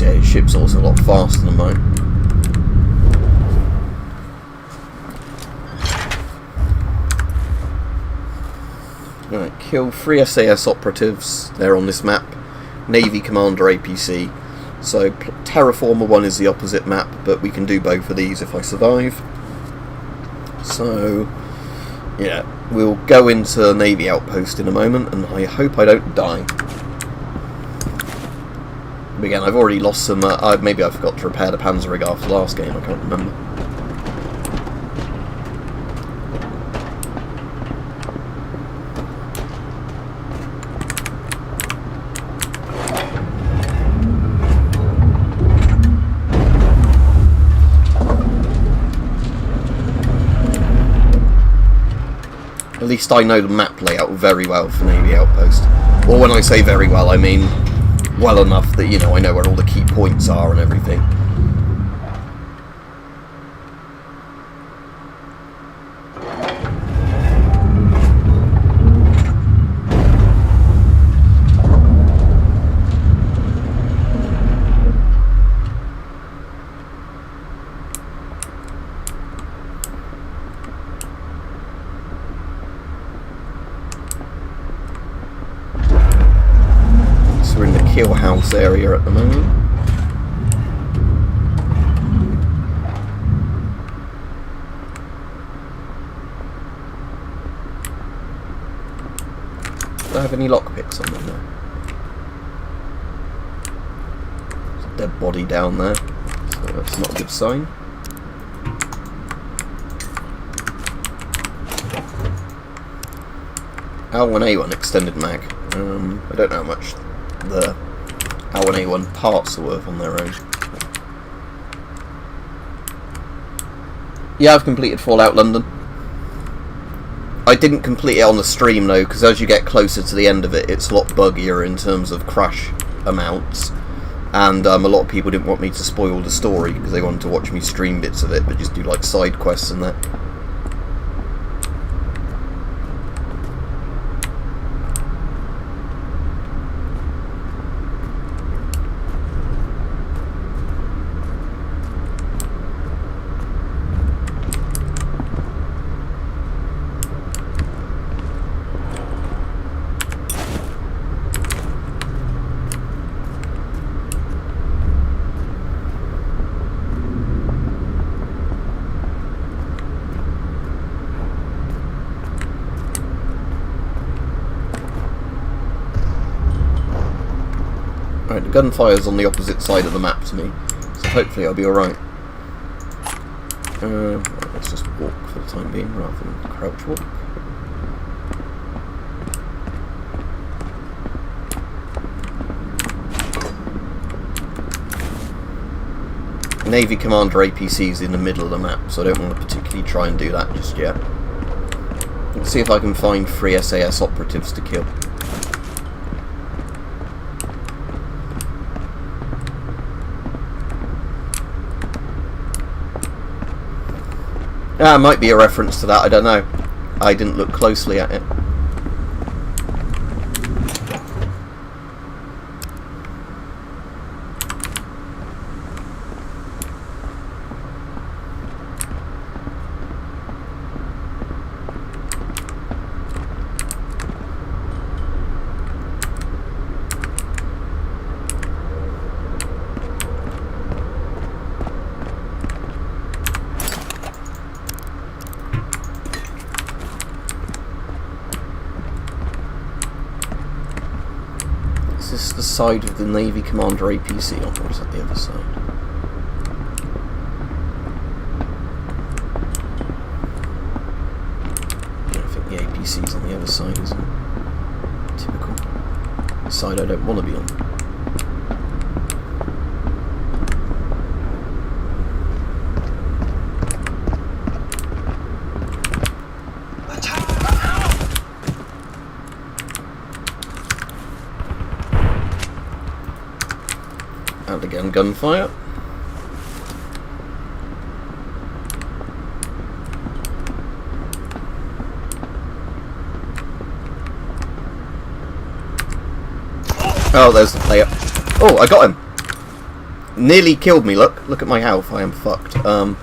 Yeah, his ship's also a lot faster than mine. Right, kill 3 SAS operatives. They're on this map. Navy Commander APC. So Terraformer 1 is the opposite map, but we can do both of these if I survive. So yeah, we'll go into Navy Outpost in a moment, and I hope I don't die. Again, I've already lost some... maybe I forgot to repair the Panzerrig after the last game, I can't remember. At least I know the map layout very well for Navy Outpost. Or when I say very well, I mean well enough that, you know, I know where all the key points are and everything. kill house area at the moment. Do I have any lockpicks on them there? There's a dead body down there, so that's not a good sign. L1A1 extended mag. I don't know how much the L1A1 parts are worth on their own. Yeah, I've completed Fallout London. I didn't complete it on the stream though, because as you get closer to the end of it, it's a lot buggier in terms of crash amounts. And a lot of people didn't want me to spoil the story, because they wanted to watch me stream bits of it, but just do like side quests and that. Right, the gunfire's on the opposite side of the map to me, so hopefully I'll be alright. Right, let's just walk for the time being rather than crouch walk. Navy Commander APC's in the middle of the map, so I don't want to particularly try and do that just yet. Let's see if I can find 3 SAS operatives to kill. It might be a reference to that, I don't know. I didn't look closely at it. Is this the side of the Navy Commander APC on, or is that the other side? Yeah, I think the APC's on the other side, isn't it? Typical. The side I don't want to be on. And again, gunfire. Oh, there's the player. Oh, I got him. Nearly killed me, look. Look at my health. I am fucked. I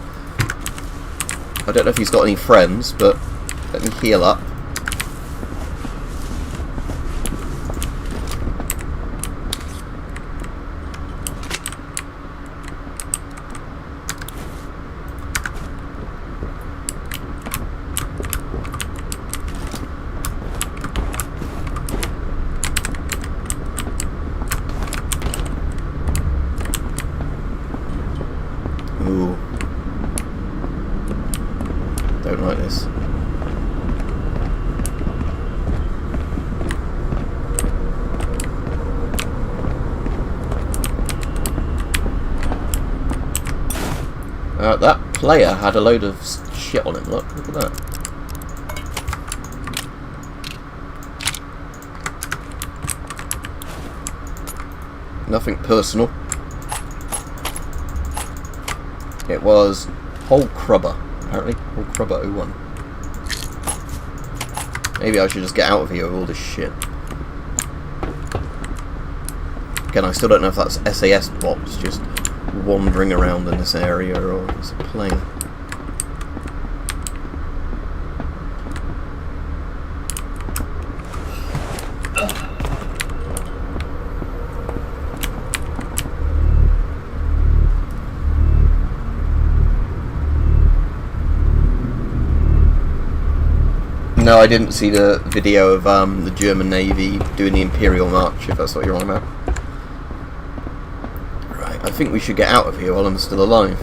don't know if he's got any friends, but let me heal up. Ooh. Don't like this. That player had a load of shit on him, look at that. Nothing personal. It was Whole Crubber, apparently. Whole Crubber 01. Maybe I should just get out of here with all this shit. Again, I still don't know if that's SAS bots just wandering around in this area or it's a plane. No, I didn't see the video of the German Navy doing the Imperial March, if that's what you're on about. Right, I think we should get out of here while I'm still alive.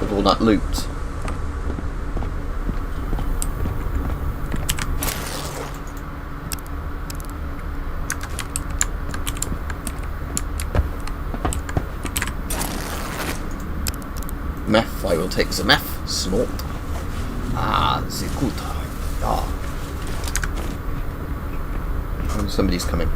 With all that loot. Meth, I will take the meth. Snort. Ah, the good. Ah. And somebody's coming.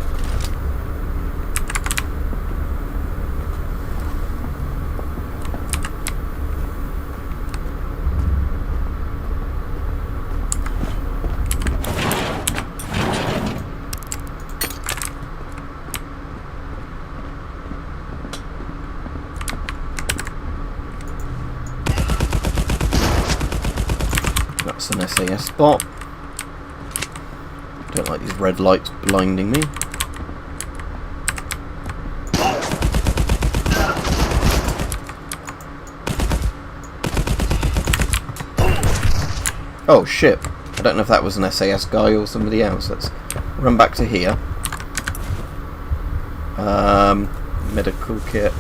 That's an SAS bot. Don't like these red lights blinding me. Oh shit. I don't know if that was an SAS guy or somebody else. Let's run back to here. Medical kit.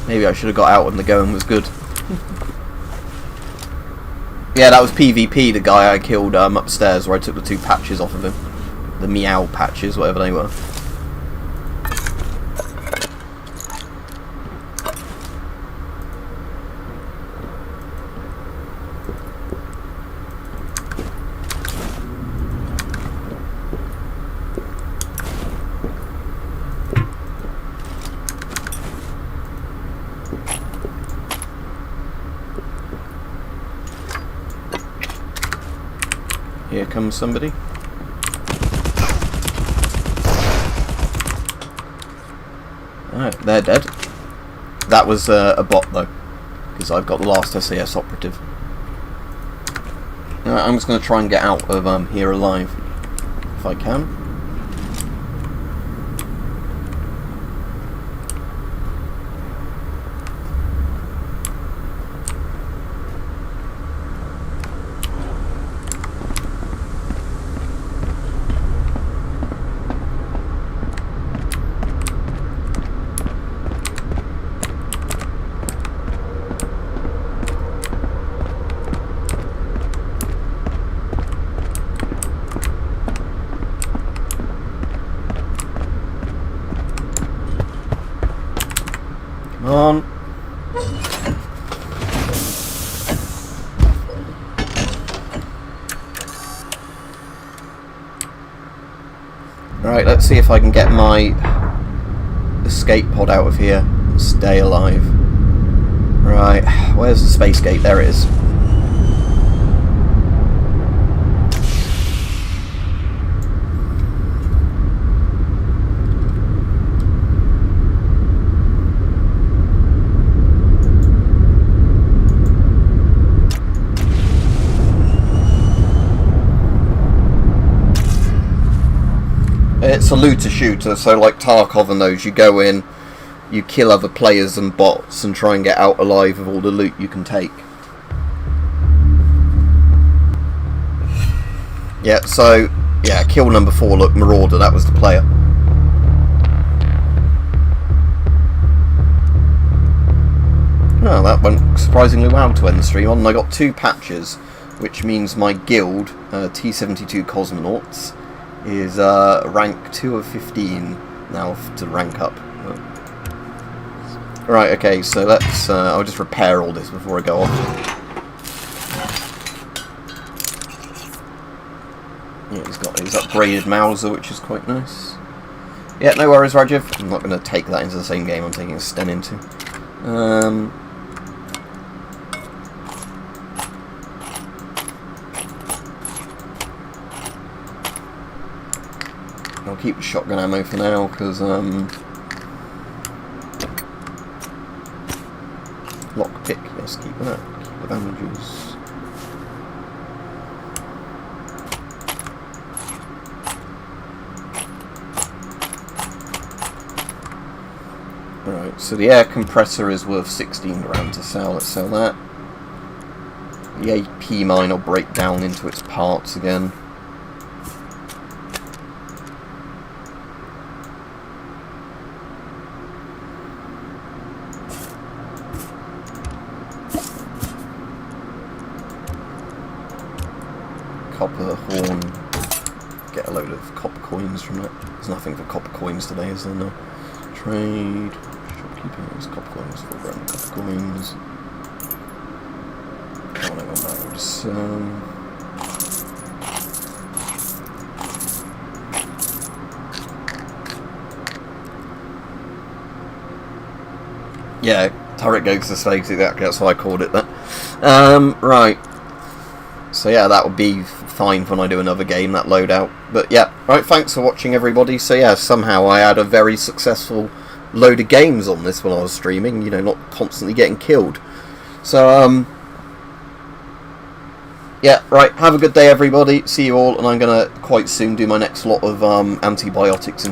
Maybe I should have got out when the going was good. Yeah, that was PvP, the guy I killed upstairs, where I took the 2 patches off of him. The meow patches, whatever they were. Here comes somebody. Alright, they're dead. That was a bot though, because I've got the last SAS operative. Alright, I'm just going to try and get out of here alive, if I can. Come on. Right, let's see if I can get my escape pod out of here and stay alive. Right, where's the space gate? There it is. It's a looter shooter, so like Tarkov and those, you go in, you kill other players and bots and try and get out alive with all the loot you can take. Yeah, so, yeah, kill number 4, look, Marauder, that was the player. Oh, that went surprisingly well to end the stream on, and I got 2 patches, which means my guild, T72 Cosmonauts, is rank 2 of 15 now to rank up. Right, okay, so let's I'll just repair all this before I go off. Yeah, he's got his upgraded Mauser, which is quite nice. Yeah, no worries, Rajiv. I'm not going to take that into the same game I'm taking a Sten into. I'll keep the shotgun ammo for now, because, lockpick, yes, keep that. Keep the bandages. Alright, so the air compressor is worth 16 grand to sell. Let's sell that. The AP mine will break down into its parts again. Copper horn. Get a load of copper coins from it. There's nothing for copper coins today, is there? No. Trade. Shopkeepers. Copper coins. 4 grand copper coins. Oh, never mind. Yeah, turret goes to space, exactly. That's why I called it that. Right. So yeah, that would be fine when I do another game, that loadout. But yeah, right, thanks for watching everybody. So yeah, somehow I had a very successful load of games on this while I was streaming, you know, not constantly getting killed. So, yeah, right, have a good day everybody, see you all, and I'm going to quite soon do my next lot of antibiotics into